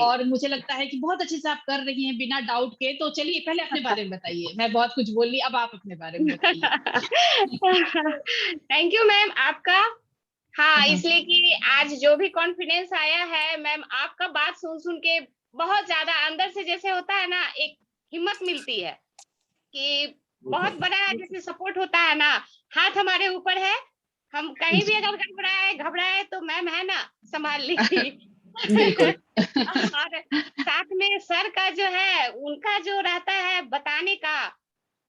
और मुझे लगता है कि बहुत अच्छे से आप कर रही हैं बिना डाउट के। तो चलिए, पहले अपने बारे में बताइए। मैं बहुत कुछ बोल ली, अब आप अपने बारे में बताइए। थैंक यू मैम आपका। हाँ, इसलिए कि आज जो भी कॉन्फिडेंस आया है मैम, आपका बात सुन सुन के बहुत ज्यादा अंदर से जैसे होता है ना, एक हिम्मत मिलती है कि बहुत बड़ा जैसे सपोर्ट होता है ना, हाथ हमारे ऊपर है, हम कहीं भी अगर घबराए तो मैम है ना, संभाल लेगी। बिल्कुल। और साथ में सर का जो है, उनका जो रहता है बताने का,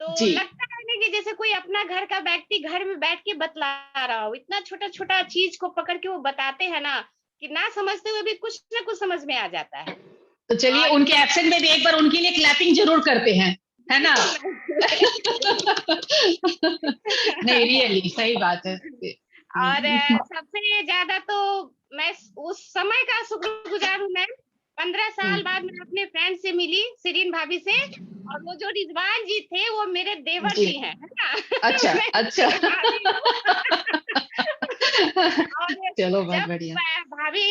तो जी लगता है ना कि जैसे कोई अपना घर का व्यक्ति घर में बैठ के बतला रहा हो। इतना छोटा छोटा चीज को पकड़ के वो बताते हैं ना कि ना समझते हुए भी कुछ ना कुछ समझ में आ जाता है। तो चलिए और उनके एब्सेंट में भी एक बार उनके लिए क्लैपिंग जरूर करते हैं, है ना? नहीं रियली सही बात है। और सबसे ज्यादा तो मैं उस समय का शुक्रगुजार हूँ मैं। 15 साल बाद मैं अपने फ्रेंड से मिली, शिरीन भाभी से, और वो जो रिजवान जी थे वो मेरे देवर जी जी हैं, है ना? अच्छा मैं अच्छा उनकी भाभी हूँ। और चलो बहुत जब बढ़िया। भाभी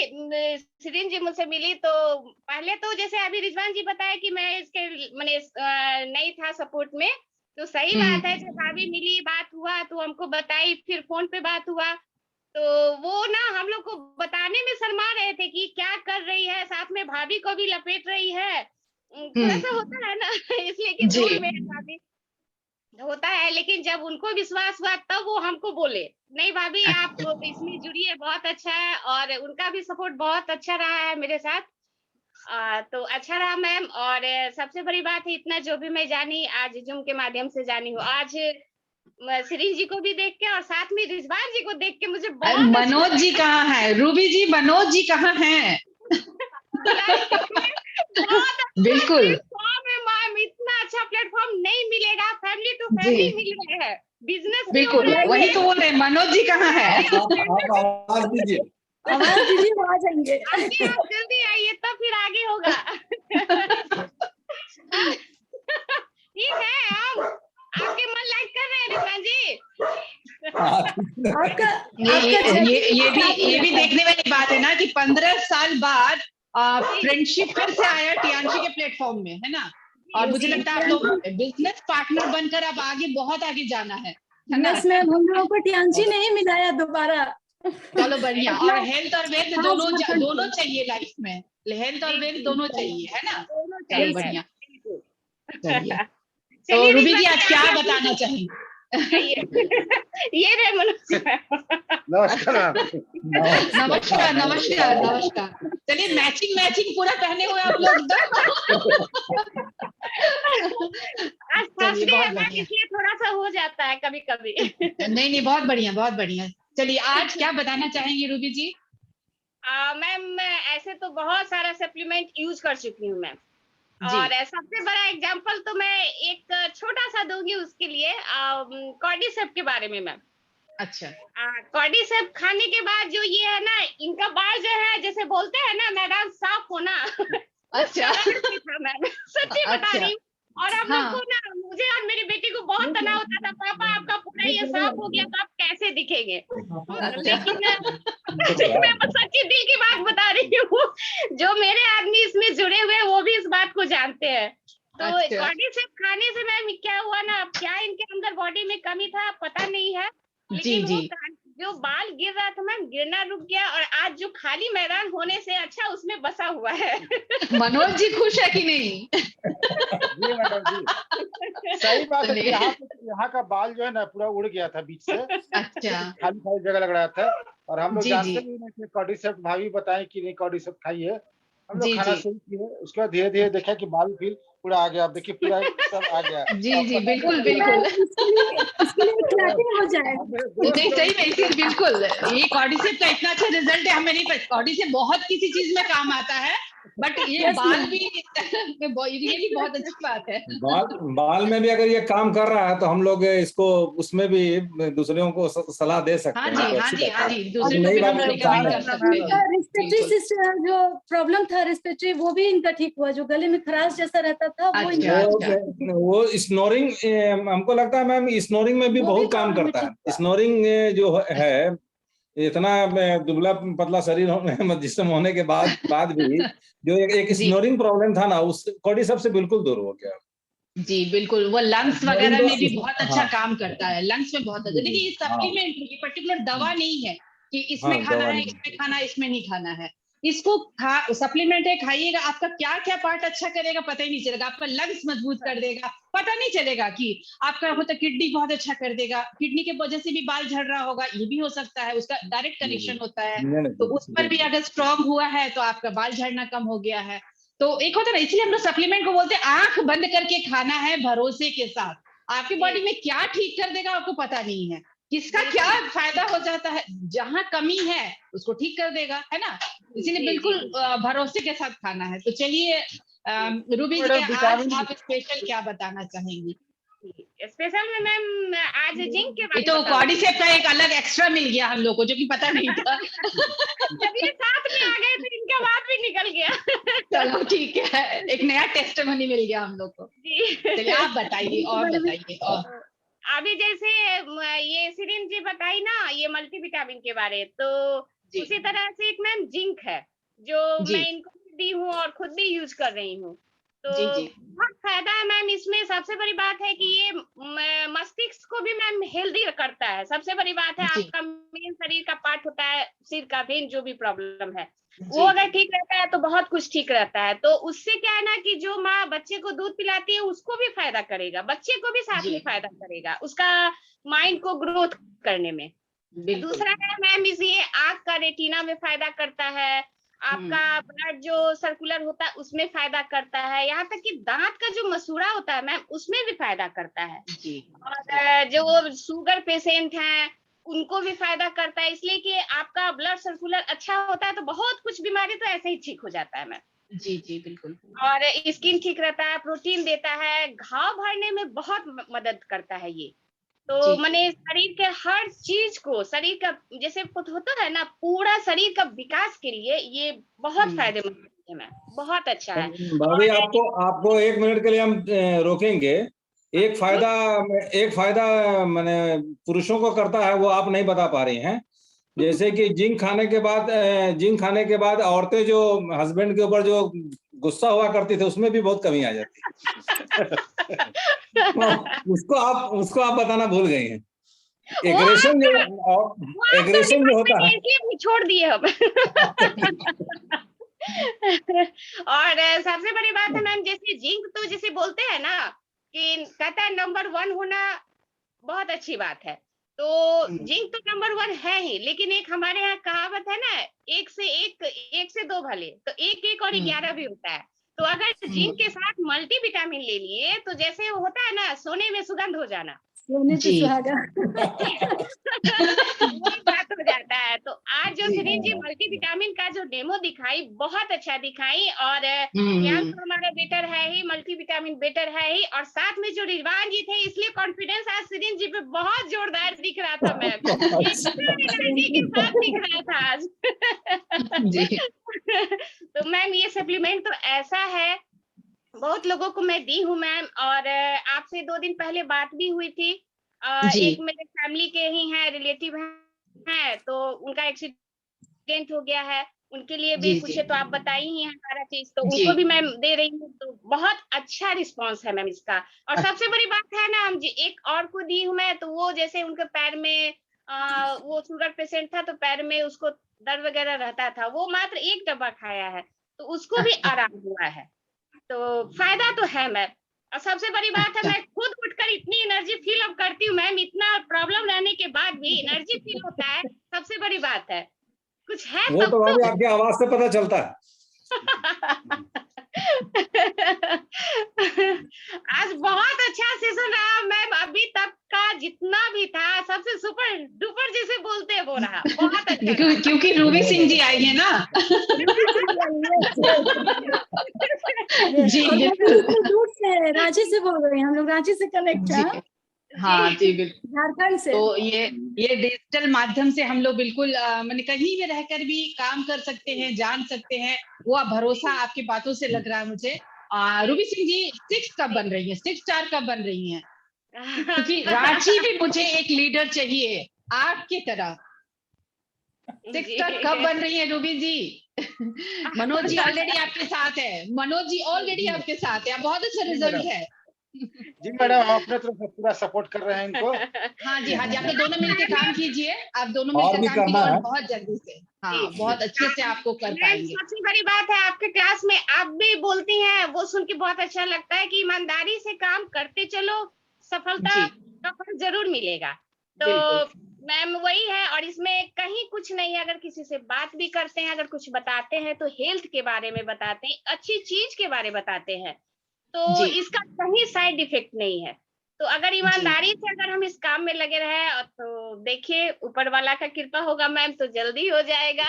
शिरीन जी मुझसे मिली तो पहले तो जैसे अभी रिजवान जी बताया कि मैं इसके मैंने नहीं था सपोर्ट में, तो सही बात है। जब भाभी मिली, बात हुआ तो हमको बताई, फिर फोन पे बात हुआ, तो वो ना हम लोग को बताने में शर्मा रहे थे कि क्या कर रही है, साथ में भाभी को भी लपेट रही है। थोड़ा सा होता है ना इसलिए कि जी दूर में है भाभी, होता है। लेकिन जब उनको विश्वास हुआ तब वो हमको बोले, नहीं भाभी आप इसमें जुड़िए, बहुत अच्छा है। और उनका भी सपोर्ट बहुत अच्छा रहा है मेरे साथ। तो अच्छा रहा मैम। और सबसे बड़ी बात है, इतना जो भी मैं जानी आज जूम के माध्यम से जानी हूँ। आज शिरीन जी को भी देख के और साथ में रिजवान जी को देख के मुझे बहुत अच्छा मनोज जी कहाँ है? रूबी जी मनोज जी कहाँ हैं? बहुत अच्छा बिल्कुल प्लेटफॉर्म है मैम। इतना अच्छा प्लेटफॉर्म नहीं मिलेगा, फैमिली टू जी फैमिली मिल रहे हैं, बिजनेस भी हो बिल्कुल रहा वही है। तो बोल रहे हैं, मनोज जी कहाँ है? आप आवाज दीजिए। आवाज दीजिए, आ जाएंगे। आइए आप जल्दी आइए, तब फिर आगे होगा। ठीक है, हम आपके मन लाइक कर रहे हैं रिजवान जी। आपका ये आपका ये जर्नी ये भी साथ में ये भी रहता है। देखने वाली बात है ना कि 15 साल बाद फ्रेंडशिप फिर से आया टियांशी के प्लेटफॉर्म में, है ना? और मुझे जी, लगता है आप लोग बिजनेस पार्टनर बनकर अब आगे बहुत आगे जाना है ना? यस मैम, हम लोगों को टियांशी ने ही मिलाया दोबारा। चलो बढ़िया। और हेल्थ और वेल्थ खास दोनों झारखंड दोनों से। चाहिए लाइफ में, हेल्थ और जी वेल्थ जी, दोनों चाहिए, है ना? दोनों चलो चाहिए यस मैम, बढ़िया। बिल्कुल। चलिए तो चलिए रूबी जी रिजवान आज जी क्या आगे बताना फिर चाहेंगे? आइए। ये रहे मनोज मैम। नमस्कार मैम। नमस्कार नमस्कार नमस्कार। चलिए मैचिंग मैचिंग पूरा पहने हुए आप लोग एकदम। आज चलिए थर्सडे बहुत है मैम, बढ़िया। इसलिए थोड़ा सा हो जाता है कभी कभी। नहीं नहीं बहुत बढ़िया बहुत बढ़िया। चलिए आज क्या बताना चाहेंगी रूबी जी? मैम मैं ऐसे तो बहुत सारा सप्लीमेंट यूज कर चुकी हूँ मैम। जी और सबसे बड़ा एग्जांपल तो मैं एक छोटा सा दूंगी उसके लिए, कॉर्डिसेप के बारे में मैम। अच्छा कॉर्डिसेप खाने के बाद जो ये है ना, इनका बाल जो है जैसे बोलते हैं ना मैडम साफ होना, उस अच्छा लेवल पे था मैम। सच्ची बता अच्छा रही हूँ। और हम लोग को हाँ ना, मुझे और मेरी बेटी को बहुत तनाव होता था, पापा आपका पूरा ये साफ हो गया तो आप कैसे दिखेंगे। अच्छा लेकिन मैं बस सच्ची दिल की बात बता रही हूँ। जो मेरे आदमी इसमें जुड़े हुए हैं वो भी इस बात को जानते हैं। तो अच्छा कॉर्डिसेप खाने से मैम क्या हुआ ना, क्या इनके अंदर बॉडी में कमी था पता नहीं है, जी लेकिन जी वो जो बाल गिर रहा था मैम, गिरना रुक गया। और आज जो खाली मैदान होने से अच्छा उसमें बसा हुआ है। मनोज जी खुश है कि नहीं? जी मैडम जी, सही बात है कि चलिए यहाँ का बाल जो है ना पूरा उड़ गया था बीच से, अच्छा खाली खाली जगह लग रहा था। और हम लोग जी जी जानते भी नहीं थे, कॉर्डिसेप भाभी बताएं कि नहीं कॉर्डिसेप खाइए, हम लोग जी खाना जी शुरू किए। उसके बाद धीरे धीरे देखा कि बाल फिर पूरा आ गया। आप देखिए पूरा सब आ गया। जी अब जी पता नहीं बिल्कुल चला। बिल्कुल। इसके लिए क्लैपिंग हो जाए। हमें नहीं दोस्तों सही में इसी बिल्कुल ये कॉर्डिसेप का इतना अच्छा रिजल्ट है, हमें नहीं पता। कॉर्डिसेप बहुत किसी चीज में काम आता है, बट ये यस बाल मैम। भी रियली बहुत अच्छी बात है। बाल बाल में भी अगर ये काम कर रहा है तो हम लोग इसको उसमें भी दूसरों को सलाह दे सकते हाँ हैं, जी तो हाँ अच्छी जी बात हाँ है। जी, एक दूसरे को नई भी हम बात लोग हम जान रिकमेंड रहे कर हैं। सकते इनका हैं। रिस्पिरेटरी बिल्कुल सिस्टम जो प्रॉब्लम था, रिस्पिरेटरी, वो भी इनका ठीक हुआ। जो गले में खराश जैसा रहता था वो अच्छा इनका अच्छा वो स्नोरिंग, हमको लगता है मैम स्नोरिंग में भी वो भी बहुत काम प्रॉब्लम करता ठीक है। हुआ। स्नोरिंग जो है, इतना दुबला पतला शरीर होने जिस्म होने के बाद भी जो एक जी स्नोरिंग प्रॉब्लम था ना, उस कॉर्डिसेप से बिल्कुल दूर हो गया। जी बिल्कुल, वो लंग्स स्नोरिंग वगैरह तो में भी बहुत अच्छा हाँ काम करता है, लंग्स में बहुत अच्छा। जी, देखिए ये हाँ सप्लीमेंट, ये पर्टिकुलर दवा नहीं है कि हाँ इसमें खाना दवा है नहीं। इसमें खाना है इसमें नहीं खाना है। इसको सप्लीमेंट है, खाइएगा, आपका क्या क्या पार्ट अच्छा करेगा पता ही नहीं चलेगा। आपका लंग्स मजबूत कर देगा, पता नहीं चलेगा कि आपका होता किडनी बहुत अच्छा कर देगा। किडनी के वजह से भी बाल झड़ रहा होगा, ये भी हो सकता है, उसका डायरेक्ट कनेक्शन होता है। नहीं तो उस पर भी अगर स्ट्रांग हुआ है तो आपका बाल झड़ना कम हो गया है। तो एक होता है ना, इसलिए हम लोग सप्लीमेंट को बोलते हैं आंख बंद करके खाना है भरोसे के साथ। आपकी बॉडी में क्या ठीक कर देगा आपको पता नहीं है, किसका क्या फायदा हो जाता है, जहाँ कमी है उसको ठीक कर देगा, है ना। इसीलिए बिल्कुल भरोसे के साथ खाना है। तो चलिए रूबी जी, आज आप स्पेशल क्या बताना चाहेंगी? स्पेशल में मैम आज जिंक के बारे तो में कॉर्डिसेप का एक अलग एक्स्ट्रा मिल गया हम लोग को, जो कि पता नहीं था। जब ये साथ में आ गए तो इनका बात भी निकल गया। चलो ठीक है, एक नया टेस्टमनी मिल गया हम लोग को। जी चलिए आप बताइए और बताइए। और अभी जैसे ये सिरिन जी बताई ना ये मल्टीविटामिन के बारे, तो उसी तरह से एक मैम जिंक है जो मैं इनको दी हूँ और खुद भी यूज कर रही हूँ। तो बहुत फायदा है मैम इसमें। सबसे बड़ी बात है कि ये मस्तिष्क को भी मैम हेल्दी करता है। सबसे बड़ी बात है आपका मेन शरीर का पार्ट होता है सिर का वेन, जो भी प्रॉब्लम है वो अगर ठीक रहता है तो बहुत कुछ ठीक रहता है। तो उससे क्या है ना कि जो माँ बच्चे को दूध पिलाती है उसको भी फायदा करेगा, बच्चे को भी साथ में फायदा करेगा उसका माइंड को ग्रोथ करने में। दूसरा है मैम ये आँख का रेटिना में फायदा करता है, आपका ब्लड जो सर्कुलर होता है उसमें फायदा करता है, यहाँ तक कि दांत का जो मसूड़ा होता है मैम उसमें भी फायदा करता है। और जो शुगर पेशेंट हैं उनको भी फायदा करता है, इसलिए कि आपका ब्लड सर्कुलर अच्छा होता है तो बहुत कुछ बीमारी तो ऐसे ही ठीक हो जाता है मैम। जी बिल्कुल। और स्किन ठीक रहता है, प्रोटीन देता है, घाव भरने में बहुत मदद करता है ये। तो मैंने शरीर के हर चीज को, शरीर का जैसे होता है ना पूरा शरीर का विकास के लिए ये बहुत फायदेमंद है मैम, बहुत अच्छा है। भाभी आपको 1 मिनट के लिए हम रोकेंगे। एक फायदा मैंने पुरुषों को करता है वो आप नहीं बता पा रही हैं। जैसे कि जिंक खाने के बाद औरतें जो हस्बैंड के ऊपर जो गुस्सा हुआ करती थी उसमें भी बहुत कमी आ जाती उसको आप बताना भूल गई हैं। एग्रेशन जो होता है छोड़ दिए हम। और सबसे बड़ी बात है मैम जैसे जिंक तो जैसे बोलते हैं ना कि कहता है नंबर 1 होना बहुत अच्छी बात है। तो जिंक तो नंबर 1 है ही, लेकिन एक हमारे यहाँ कहावत है ना, 1 से 2 भले, तो 1 और 11 भी होता है। तो अगर जिंक के साथ मल्टीविटामिन ले लिए तो जैसे होता है ना सोने में सुगंध हो जाना, सोने पे सुहागा। वही बात हो जाता है। तो आज जो सिरिन जी मल्टीविटामिन का जो डेमो दिखाई बहुत अच्छा दिखाई, और यहाँ तो हमारा बेटर है ही, मल्टीविटामिन बेटर है ही, और साथ में जो रिजवान जी थे इसलिए कॉन्फिडेंस आज सिरिन जी पे बहुत जोरदार दिख रहा था मैम, एनर्जी के साथ दिख रहा था आज। तो मैम ये सप्लीमेंट तो ऐसा है, बहुत लोगों को मैं दी हूँ मैम, और आपसे 2 दिन पहले बात भी हुई थी। एक मेरे फैमिली के ही हैं, रिलेटिव हैं, तो उनका एक्सीडेंट हो गया है, उनके लिए भी पूछे तो आप बताई ही हैं सारा चीज, तो उनको भी मैं दे रही हूँ। तो बहुत अच्छा रिस्पांस है मैम इसका। और सबसे बड़ी बात है ना, हम एक और को दी हूँ मैं, तो वो जैसे उनके पैर में वो शुगर पेशेंट था तो पैर में उसको दर्द वगैरह रहता था, वो मात्र 1 डब्बा खाया है तो उसको भी आराम हुआ है। तो फायदा तो है मैम। और सबसे बड़ी बात है मैं खुद उठकर इतनी एनर्जी फील अब करती हूँ मैम, इतना प्रॉब्लम रहने के बाद भी एनर्जी फील होता है, सबसे बड़ी बात है। कुछ है वो तो भाभी आपकी आवाज से पता चलता है। आज बहुत अच्छा सेशन रहा मैम, अभी तक का जितना भी था सबसे सुपर डुपर जैसे बोलते हैं वो रहा, बहुत अच्छा। क्योंकि रूबी सिंह जी आई है ना। जी दूर से रांची से बोल रहे हैं, हम लोग रांची से कनेक्ट हैं। हाँ जी बिल्कुल, झारखंड से। तो ये डिजिटल माध्यम से हम लोग बिल्कुल मैंने कहीं भी रहकर भी काम कर सकते हैं, जान सकते हैं, वो भरोसा आपकी बातों से लग रहा है मुझे। रूबी सिंह जी 6 कब बन रही है, 6 स्टार कब बन रही हैं? क्योंकि रांची भी मुझे एक लीडर चाहिए आपकी तरह। 6 स्टार कब बन रही है रूबी जी? मनोज जी ऑलरेडी आपके साथ है, मनोज जी ऑलरेडी आपके साथ है, बहुत अच्छा रिजल्ट है। जी मैडम, हम अपने तरफ से पूरा सपोर्ट कर रहे हैं इनको। हाँ जी आप तो दोनों मिलकर काम कीजिए, आप दोनों मिलकर काम कीजिए और बहुत जल्दी से बहुत अच्छे से आपको कर पाएंगे। सबसे बड़ी बात है आपके क्लास में आप भी बोलती हैं, वो सुन के बहुत अच्छा लगता है कि ईमानदारी से काम करते चलो, सफलता का फल जरूर मिलेगा। तो मैम वही है, और इसमें कहीं कुछ नहीं है, अगर किसी से बात भी करते हैं, अगर कुछ बताते हैं तो हेल्थ के बारे में बताते हैं, अच्छी चीज के बारे में बताते हैं, तो इसका कहीं साइड इफेक्ट नहीं है। तो अगर ईमानदारी से अगर हम इस काम में लगे रहे तो देखिए ऊपर वाला का कृपा होगा मैम, तो जल्दी हो जाएगा।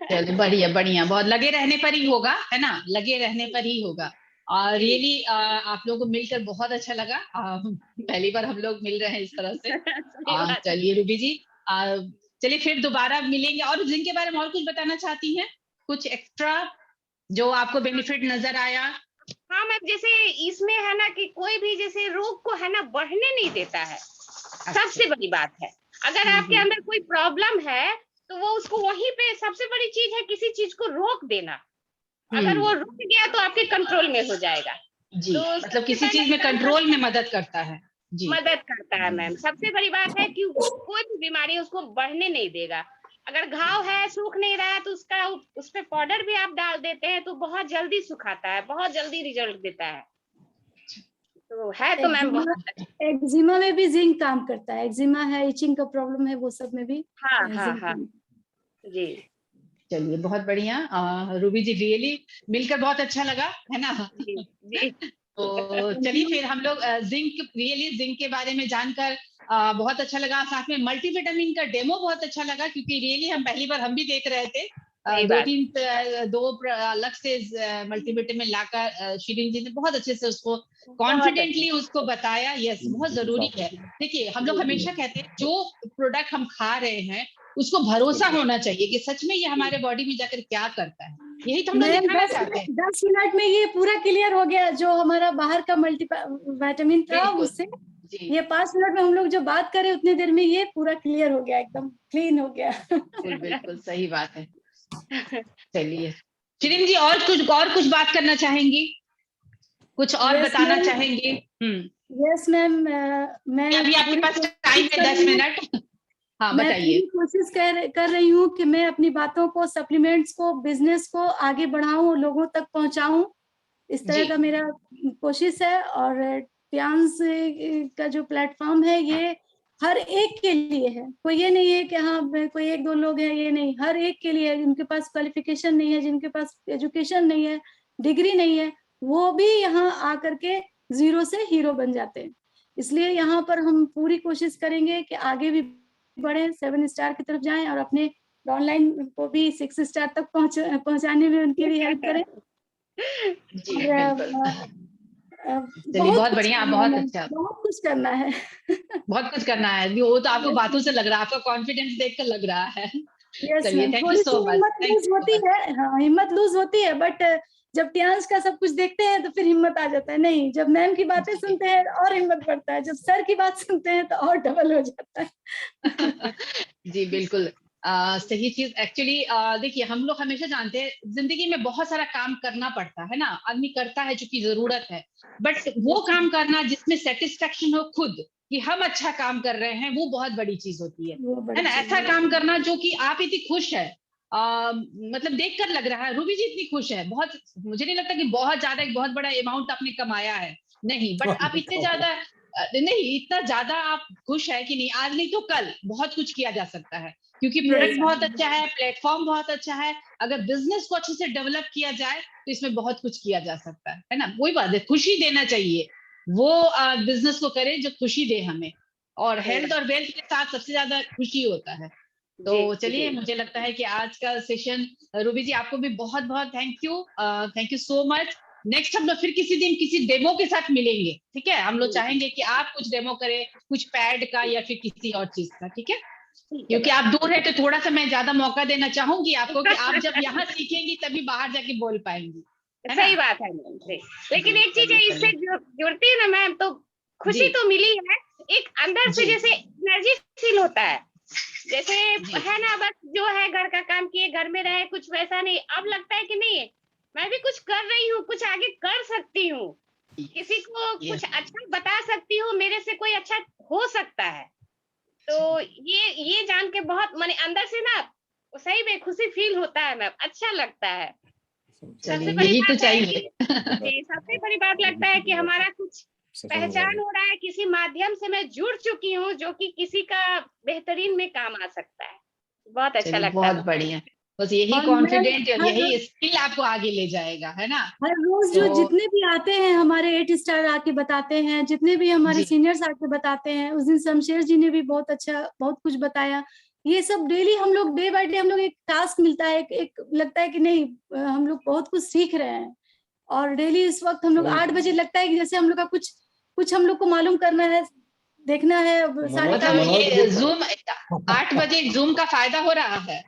चलिए बढ़िया बढ़िया, बहुत लगे रहने पर ही होगा, है ना, लगे रहने पर ही होगा। और रियली आप लोगों को मिलकर बहुत अच्छा लगा। पहली बार हम लोग मिल रहे हैं इस तरह से। सही बात है। चलिए रूबी जी, चलिए फिर दोबारा मिलेंगे। और जिनके बारे में और कुछ बताना चाहती हैं, कुछ एक्स्ट्रा जो आपको बेनिफिट नजर आया? हाँ मैम, जैसे इसमें है ना कि कोई भी जैसे रोग को है ना बढ़ने नहीं देता है, सबसे बड़ी बात है। अगर आपके अंदर कोई प्रॉब्लम है तो वो उसको वहीं पे, सबसे बड़ी चीज है किसी चीज को रोक देना। अगर वो रुक गया तो आपके कंट्रोल में हो जाएगा। जी, तो मतलब किसी चीज में कंट्रोल में मदद करता है। जी, मदद करता है मैम। सबसे बड़ी बात है कि कोई भी बीमारी उसको बढ़ने नहीं देगा। अगर घाव है, सूख नहीं रहा है, तो उसका उस पे पाउडर भी आप डाल देते हैं तो बहुत जल्दी सुखाता है, बहुत जल्दी रिजल्ट देता है। तो है तो मैम बहुत। एक्जिमा में भी जिंक काम करता है। एक्जिमा है, इचिंग का प्रॉब्लम है, वो सब में भी हाँ जिंक हाँ जी। चलिए बहुत बढ़िया। रूबी जी, रियली मिलकर बहुत अच्छा लगा, है ना। जी जी। तो चलिए फिर हम लोग जिंक के बारे में जानकर बहुत अच्छा लगा। साथ में मल्टीविटामिन का डेमो बहुत अच्छा लगा, क्योंकि रियली हम पहली बार हम भी देख रहे थे। दो अलग से मल्टीविटामिन लाकर शिरीन जी ने बहुत अच्छे से उसको कॉन्फिडेंटली उसको बताया। यस, बहुत जरूरी है। देखिए, हम लोग हमेशा कहते हैं जो प्रोडक्ट हम खा रहे हैं उसको भरोसा होना चाहिए कि सच में ये हमारे बॉडी में जाकर क्या करता है। यही तो हम लोग दिखाना चाहते हैं। 10 मिनट में ये पूरा क्लियर हो गया। जो हमारा बाहर का मल्टीविटामिन था उससे ये 5 मिनट में हम लोग जो बात करें उतनी देर में ये पूरा क्लियर हो गया, एकदम क्लीन हो गया। बिल्कुल सही बात है। चलिए शिरीन जी, और कुछ बात करना चाहेंगी, कुछ और बताना चाहेंगी? यस मैम, मैं अभी आपके पास टाइम है 10 मिनट। हाँ बताइए। कोशिश कर रही हूँ कि मैं अपनी बातों को, सप्लीमेंट्स को, बिजनेस को आगे बढ़ाऊं, लोगों तक पहुंचाऊं। इस तरह का मेरा कोशिश है। और टियांस का जो प्लेटफॉर्म है ये हर एक के लिए है। कोई ये नहीं है कि हाँ कोई एक दो लोग हैं, ये नहीं, हर एक के लिए है। जिनके पास क्वालिफिकेशन नहीं है, जिनके पास एजुकेशन नहीं है, डिग्री नहीं है, वो भी यहाँ आकर के जीरो से हीरो बन जाते हैं। इसलिए यहाँ पर हम पूरी कोशिश करेंगे कि आगे भी बढ़े, 7 स्टार की तरफ जाएं और अपने ऑनलाइन को भी 6 स्टार तक पहुंचाने में उनकी भी हेल्प करें। जी बिल्कुल। बहुत बढ़िया, बहुत कुछ करना है। बहुत कुछ करना है, वो तो आपको बातों से लग रहा है, आपका कॉन्फिडेंस देखकर लग रहा है। चलिए, थैंक यू सो मच। हिम्मत लूज होती है, बट जब टियांस का सब कुछ देखते हैं तो फिर हिम्मत आ जाता है। नहीं, जब मैम की बातें सुनते हैं और हिम्मत बढ़ता है, जब सर की बात सुनते हैं तो और डबल हो जाता है। जी बिल्कुल, सही चीज। एक्चुअली देखिए, हम लोग हमेशा जानते हैं जिंदगी में बहुत सारा काम करना पड़ता है ना, आदमी करता है चूंकि जरूरत है, बट वो काम करना जिसमें सेटिस्फेक्शन हो खुद कि हम अच्छा काम कर रहे हैं, वो बहुत बड़ी चीज होती है ना। ऐसा काम करना जो कि आप इतनी खुश है, मतलब देखकर लग रहा है रूबी जी इतनी खुश है। बहुत, मुझे नहीं लगता कि बहुत ज्यादा एक बहुत बड़ा अमाउंट आपने कमाया है, नहीं, बट आप इतने ज्यादा नहीं, इतना ज्यादा आप खुश है कि नहीं, आज नहीं तो कल बहुत कुछ किया जा सकता है, क्योंकि प्रोडक्ट बहुत अच्छा है, प्लेटफॉर्म बहुत अच्छा है। अगर बिजनेस को अच्छे से डेवलप किया जाए तो इसमें बहुत कुछ किया जा सकता है ना। वही बात है, खुशी देना चाहिए, वो बिजनेस को करे जो खुशी दे हमें, और हेल्थ और वेल्थ के साथ सबसे ज्यादा खुशी होता है। तो चलिए, मुझे लगता है कि आज का सेशन, रूबी जी आपको भी बहुत बहुत thank you so much. Next हम लोग फिर किसी दिन किसी डेमो के साथ मिलेंगे, ठीक है। हम लोग चाहेंगे कि आप कुछ डेमो करें, कुछ पैड का या फिर किसी और चीज का, ठीक है। क्योंकि आप दूर है तो थोड़ा सा मैं ज्यादा मौका देना चाहूंगी आपको कि आप जब यहाँ सीखेंगी तभी बाहर जाके बोल पाएंगी। सही बात है मैम। लेकिन एक चीज है, इससे जुड़ती है ना मैम, तो खुशी तो मिली है, एक अंदर से जैसे एनर्जी फील होता है, जैसे है ना, बस जो है घर का काम किए, घर में रहे, कुछ वैसा नहीं। अब लगता है कि नहीं, मैं भी कुछ कर रही हूँ, कुछ आगे कर सकती हूँ, किसी को कुछ अच्छा बता सकती हूँ, मेरे से कोई अच्छा हो सकता है। तो ये जान के बहुत माने अंदर से ना सही में खुशी फील होता है मैम, अच्छा लगता है। सबसे बड़ी बात है कि सबसे बड़ी बात लगता है कि हमारा कुछ पहचान हो रहा है, किसी माध्यम से मैं जुड़ चुकी हूँ जो कि किसी का बेहतरीन में काम आ सकता है। बहुत अच्छा लगता है। बहुत बढ़िया, बस यही और कॉन्फिडेंट और मैं यही स्किल आपको आगे ले जाएगा, है ना? हर रोज जो तो जितने भी आते हैं हमारे 8 स्टार आके बताते हैं, जितने भी हमारे जी सीनियर्स आके बताते हैं, उस दिन शमशेर जी ने भी बहुत अच्छा बहुत कुछ बताया। ये सब डेली हम लोग डे बाय डे हम लोग एक टास्क मिलता है, एक लगता है कि नहीं हम लोग बहुत कुछ सीख रहे हैं। और डेली इस वक्त हम लोग वही 8 बजे लगता है कि जैसे हम लोग का कुछ कुछ हम लोग को मालूम करना है, देखना है, सारी मनोज मतलब मनोज ये गुप्ता जूम 8 बजे जूम का फायदा हो रहा है।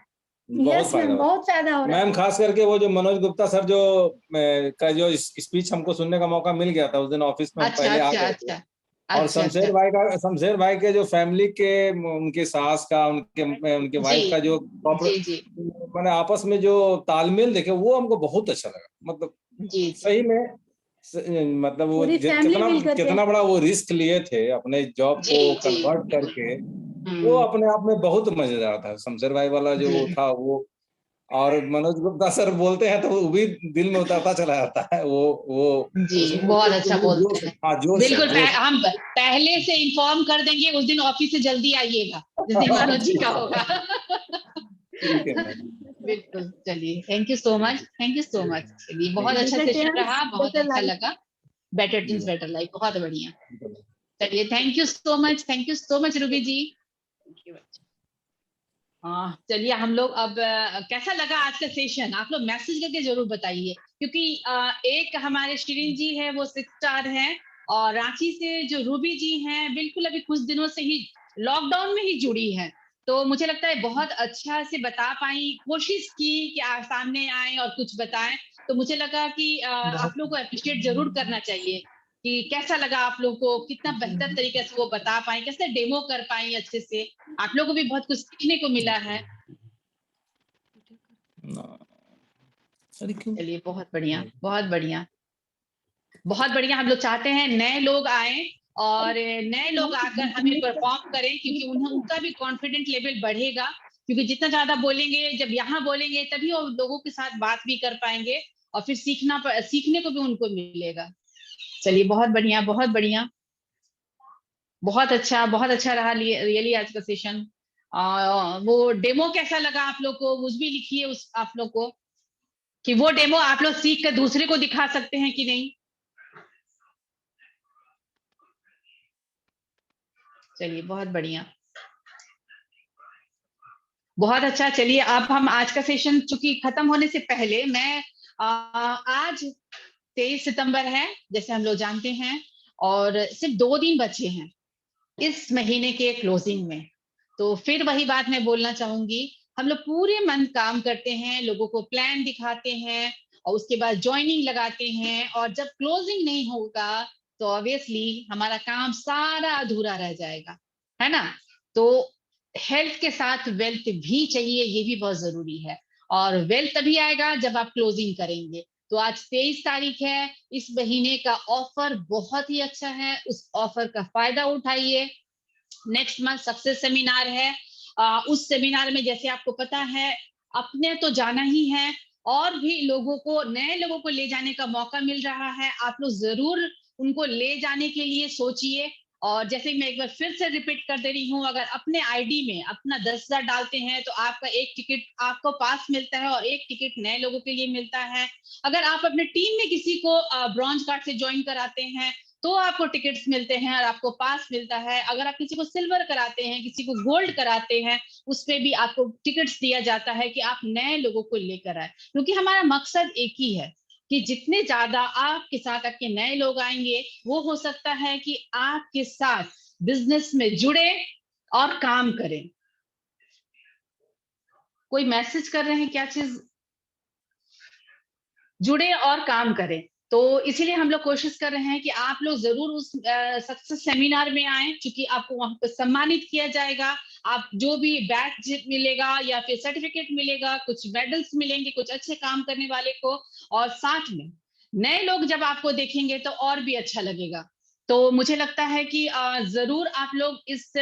बहुत यस फायदा मैम, होता बहुत फायदा हो है रहा है। मैम, खास करके वो जो मनोज गुप्ता सर जो का जो स्पीच हमको सुनने का मौका मिल गया था उस दिन ऑफिस में, हम अच्छा पहले आ अच्छा गए थे। अच्छा और अच्छा अच्छा। शमशेर भाई के जो फैमिली के उनके सास का उनके जी वाइफ का जो जी जी मैंने आपस में जो तालमेल देखे वो हमको बहुत अच्छा लगा। मतलब जी जी सही में मतलब वो पूरी फैमिली कितना मिल करके। कितना बड़ा वो रिस्क लिए थे अपने जॉब जी को जी कन्वर्ट करके। वो अपने आप में बहुत मजेदार था शमशेर भाई वाला जो जी था वो। और मनोज गुप्ता सर बोलते हैं तो वो भी दिल में उतरता चला जाता है। वो जी उसमें बहुत एक अच्छा बोलते जोश, हैं। हाँ जोश है बिल्कुल जोश। हम पहले से इन्फॉर्म कर देंगे, उस दिन ऑफिस से जल्दी आइएगा जिस दिन मनोज जी ठीक का है होगा। ठीक है मैम। बिल्कुल, चलिए thank you so much, thank you so much. चलिए बहुत अच्छा बेटर सेशन टेंस रहा, बहुत बेटर अच्छा लाइफ। लगा। बेटर जी टीम्स बेटर लाइफ, बहुत बढ़िया। मैम। चलिए thank you so much Ruby ji. हाँ चलिए हम लोग अब कैसा लगा आज का सेशन, आप लोग मैसेज करके जरूर बताइए, क्योंकि एक हमारे श्रीन जी है वो 6 स्टार है, और रांची से जो रूबी जी हैं बिल्कुल अभी कुछ दिनों से ही लॉकडाउन में ही जुड़ी है। तो मुझे लगता है बहुत अच्छा से बता पाई, कोशिश की कि आप सामने आए और कुछ बताएं। तो मुझे लगा कि आप लोग को अप्रिशिएट जरूर करना चाहिए कि कैसा लगा आप लोग को, कितना बेहतर तरीके से वो बता पाए, कैसे डेमो कर पाई अच्छे से। आप लोगों को भी बहुत कुछ सीखने को मिला है। अरे क्यों? चलिए बहुत बढ़िया बहुत बढ़िया बहुत बढ़िया। हम लोग चाहते हैं नए लोग आए और नए लोग आकर हमें परफॉर्म करें, क्योंकि उन्हें उनका भी कॉन्फिडेंट लेवल बढ़ेगा। क्योंकि जितना ज्यादा बोलेंगे, जब यहाँ बोलेंगे तभी वो लोगों के साथ बात भी कर पाएंगे, और फिर सीखने को भी उनको मिलेगा। चलिए बहुत बढ़िया बहुत बढ़िया, बहुत अच्छा रहा रियली आज का सेशन। वो डेमो कैसा लगा आप लोग को, उस भी लिखिए उस आप लोग को, कि वो डेमो आप लोग सीख कर दूसरे को दिखा सकते हैं कि नहीं। चलिए बहुत बढ़िया बहुत अच्छा। चलिए अब हम आज का सेशन चूंकि खत्म होने से पहले मैं आज 23 सितंबर है जैसे हम लोग जानते हैं, और सिर्फ 2 दिन बचे हैं इस महीने के क्लोजिंग में। तो फिर वही बात मैं बोलना चाहूंगी, हम लोग पूरे मन काम करते हैं, लोगों को प्लान दिखाते हैं और उसके बाद ज्वाइनिंग लगाते हैं, और जब क्लोजिंग नहीं होगा तो ऑब्वियसली हमारा काम सारा अधूरा रह जाएगा, है ना? तो हेल्थ के साथ वेल्थ भी चाहिए, ये भी बहुत जरूरी है। और वेल्थ तभी आएगा जब आप क्लोजिंग करेंगे। तो आज 23 तारीख है, इस महीने का ऑफर बहुत ही अच्छा है, उस ऑफर का फायदा उठाइए। नेक्स्ट मंथ सक्सेस सेमिनार है। उस सेमिनार में जैसे आपको पता है अपने तो जाना ही है, और भी लोगों को, नए लोगों को ले जाने का मौका मिल रहा है। आप लोग जरूर उनको ले जाने के लिए सोचिए। और जैसे मैं एक बार फिर से रिपीट कर दे रही हूँ, अगर अपने आईडी में अपना 10,000 डालते हैं तो आपका एक टिकट आपको पास मिलता है और एक टिकट नए लोगों के लिए मिलता है। अगर आप अपने टीम में किसी को ब्रॉन्ज कार्ड से ज्वाइन कराते हैं तो आपको टिकट्स मिलते हैं और आपको पास मिलता है। अगर आप किसी को सिल्वर कराते हैं, किसी को गोल्ड कराते हैं, उस पे भी आपको टिकट्स दिया जाता है कि आप नए लोगों को लेकर आए। क्योंकि हमारा मकसद एक ही है कि जितने ज्यादा आपके साथ आपके नए लोग आएंगे, वो हो सकता है कि आपके साथ बिजनेस में जुड़े और काम करें। कोई मैसेज कर रहे हैं क्या चीज, जुड़े और काम करें। तो इसीलिए हम लोग कोशिश कर रहे हैं कि आप लोग जरूर उस सक्सेस सेमिनार में आए, क्योंकि आपको वहां पर सम्मानित किया जाएगा। आप जो भी बैच मिलेगा या फिर सर्टिफिकेट मिलेगा, कुछ मेडल्स मिलेंगे कुछ अच्छे काम करने वाले को, और साथ में नए लोग जब आपको देखेंगे तो और भी अच्छा लगेगा। तो मुझे लगता है कि जरूर आप लोग इस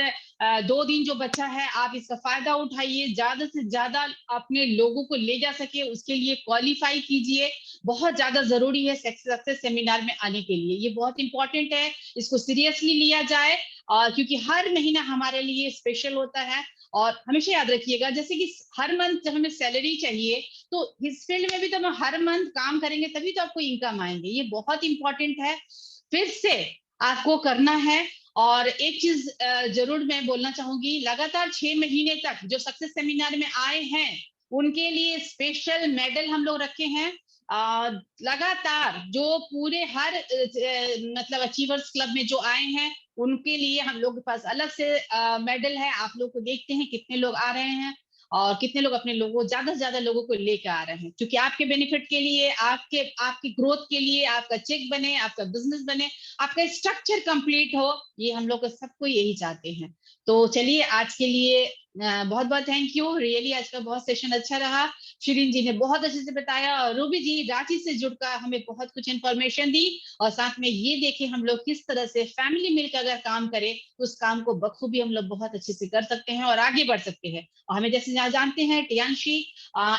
2 दिन जो बचा है आप इसका फायदा उठाइए, ज्यादा से ज्यादा अपने लोगों को ले जा सके उसके लिए क्वालिफाई कीजिए। बहुत ज्यादा जरूरी है सक्सेस सेमिनार में आने के लिए, ये बहुत इंपॉर्टेंट है, इसको सीरियसली लिया जाए। और क्योंकि हर महीना हमारे लिए स्पेशल होता है, और हमेशा याद रखिएगा, जैसे कि हर मंथ जब हमें सैलरी चाहिए, तो इस फील्ड में भी तो हम हर मंथ काम करेंगे तभी तो आपको इनकम आएंगे। ये बहुत इंपॉर्टेंट है, फिर से आपको करना है। और एक चीज जरूर मैं बोलना चाहूंगी, लगातार 6 महीने तक जो सक्सेस सेमिनार में आए हैं उनके लिए स्पेशल मेडल हम लोग रखे हैं। लगातार जो पूरे हर मतलब अचीवर्स क्लब में जो आए हैं उनके लिए हम लोग के पास अलग से मेडल है। आप लोग को देखते हैं कितने लोग आ रहे हैं और कितने लोग अपने लोगों, ज्यादा से ज्यादा लोगों को लेकर आ रहे हैं, क्योंकि आपके बेनिफिट के लिए, आपकी ग्रोथ के लिए, आपका चेक बने, आपका बिजनेस बने, आपका स्ट्रक्चर कंप्लीट हो, ये हम लोग सबको यही चाहते हैं। तो चलिए, आज के लिए बहुत बहुत थैंक यू। रियली आज का बहुत सेशन अच्छा रहा। शिरीन जी ने बहुत अच्छे से बताया और रूबी जी रांची से जुड़कर हमें बहुत कुछ इन्फॉर्मेशन दी, और साथ में ये देखे हम लोग किस तरह से फैमिली मिलकर अगर काम करें तो उस काम को बखूबी हम लोग बहुत अच्छे से कर सकते हैं और आगे बढ़ सकते हैं। और हमें जैसे जानते हैं टियांशी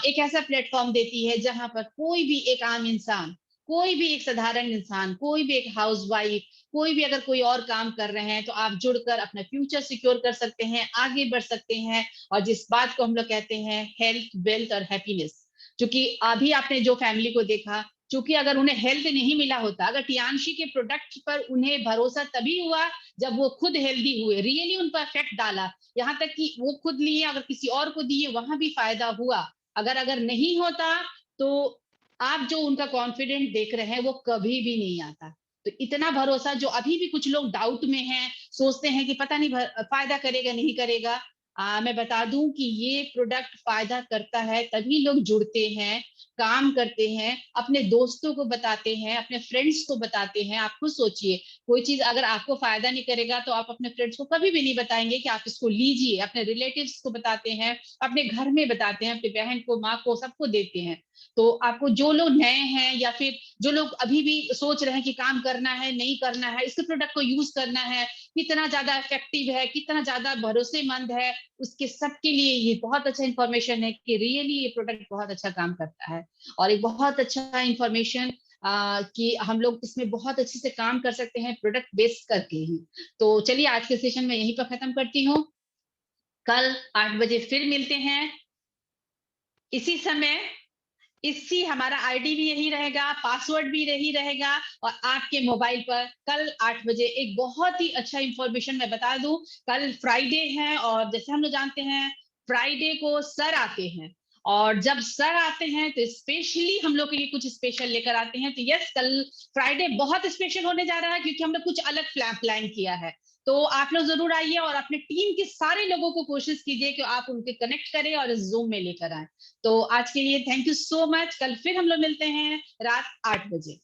एक ऐसा प्लेटफॉर्म देती है जहां पर कोई भी एक आम इंसान, कोई भी एक साधारण इंसान, कोई भी एक हाउसवाइफ, कोई भी अगर कोई और काम कर रहे हैं तो आप जुड़कर अपना फ्यूचर सिक्योर कर सकते हैं, आगे बढ़ सकते हैं। और जिस बात को हम लोग कहते हैं हेल्थ, वेल्थ और हैप्पीनेस, क्योंकि अभी आपने जो फैमिली को देखा, क्योंकि अगर उन्हें हेल्थ नहीं मिला होता, अगर टियांशी के प्रोडक्ट पर उन्हें भरोसा तभी हुआ जब वो खुद हेल्दी हुए, रियली उन पर इफेक्ट डाला, यहाँ तक कि वो खुद लिए, अगर किसी और को दिए वहां भी फायदा हुआ। अगर नहीं होता तो आप जो उनका कॉन्फिडेंट देख रहे हैं वो कभी भी नहीं आता। तो इतना भरोसा, जो अभी भी कुछ लोग डाउट में हैं, सोचते हैं कि पता नहीं फायदा करेगा नहीं करेगा, मैं बता दूं कि ये प्रोडक्ट फायदा करता है, तभी लोग जुड़ते हैं, काम करते हैं, अपने दोस्तों को बताते हैं, अपने फ्रेंड्स को बताते हैं। आप खुद सोचिए, कोई चीज अगर आपको फायदा नहीं करेगा तो आप अपने फ्रेंड्स को कभी भी नहीं बताएंगे कि आप इसको लीजिए। अपने रिलेटिव्स को बताते हैं, अपने घर में बताते हैं, अपनी बहन को, माँ को, सबको देते हैं। तो आपको जो लोग नए हैं या फिर जो लोग अभी भी सोच रहे हैं कि काम करना है नहीं करना है, इसके प्रोडक्ट को यूज करना है, कितना ज्यादा इफेक्टिव है, कितना ज्यादा भरोसेमंद है, उसके सबके लिए ये बहुत अच्छा इंफॉर्मेशन है कि रियली ये प्रोडक्ट बहुत अच्छा काम करता है। और एक बहुत अच्छा इंफॉर्मेशन कि हम लोग इसमें बहुत अच्छे से काम कर सकते हैं प्रोडक्ट बेस्ड करके ही। तो चलिए, आज के सेशन में यहीं पर खत्म करती हूँ। कल 8 बजे फिर मिलते हैं इसी समय। इसी हमारा आईडी भी यही रहेगा, पासवर्ड भी यही रहेगा, और आपके मोबाइल पर कल 8 बजे एक बहुत ही अच्छा इंफॉर्मेशन मैं बता दूं। कल फ्राइडे है और जैसे हम लोग जानते हैं फ्राइडे को सर आते हैं, और जब सर आते हैं तो स्पेशली हम लोग के लिए कुछ स्पेशल लेकर आते हैं। तो यस, कल फ्राइडे बहुत स्पेशल होने जा रहा है क्योंकि हम लोग कुछ अलग प्लान किया है। तो आप लोग जरूर आइए और अपने टीम के सारे लोगों को कोशिश कीजिए कि आप उनके कनेक्ट करें और इस जूम में लेकर आए। तो आज के लिए थैंक यू सो मच। कल फिर हम लोग मिलते हैं रात 8 बजे।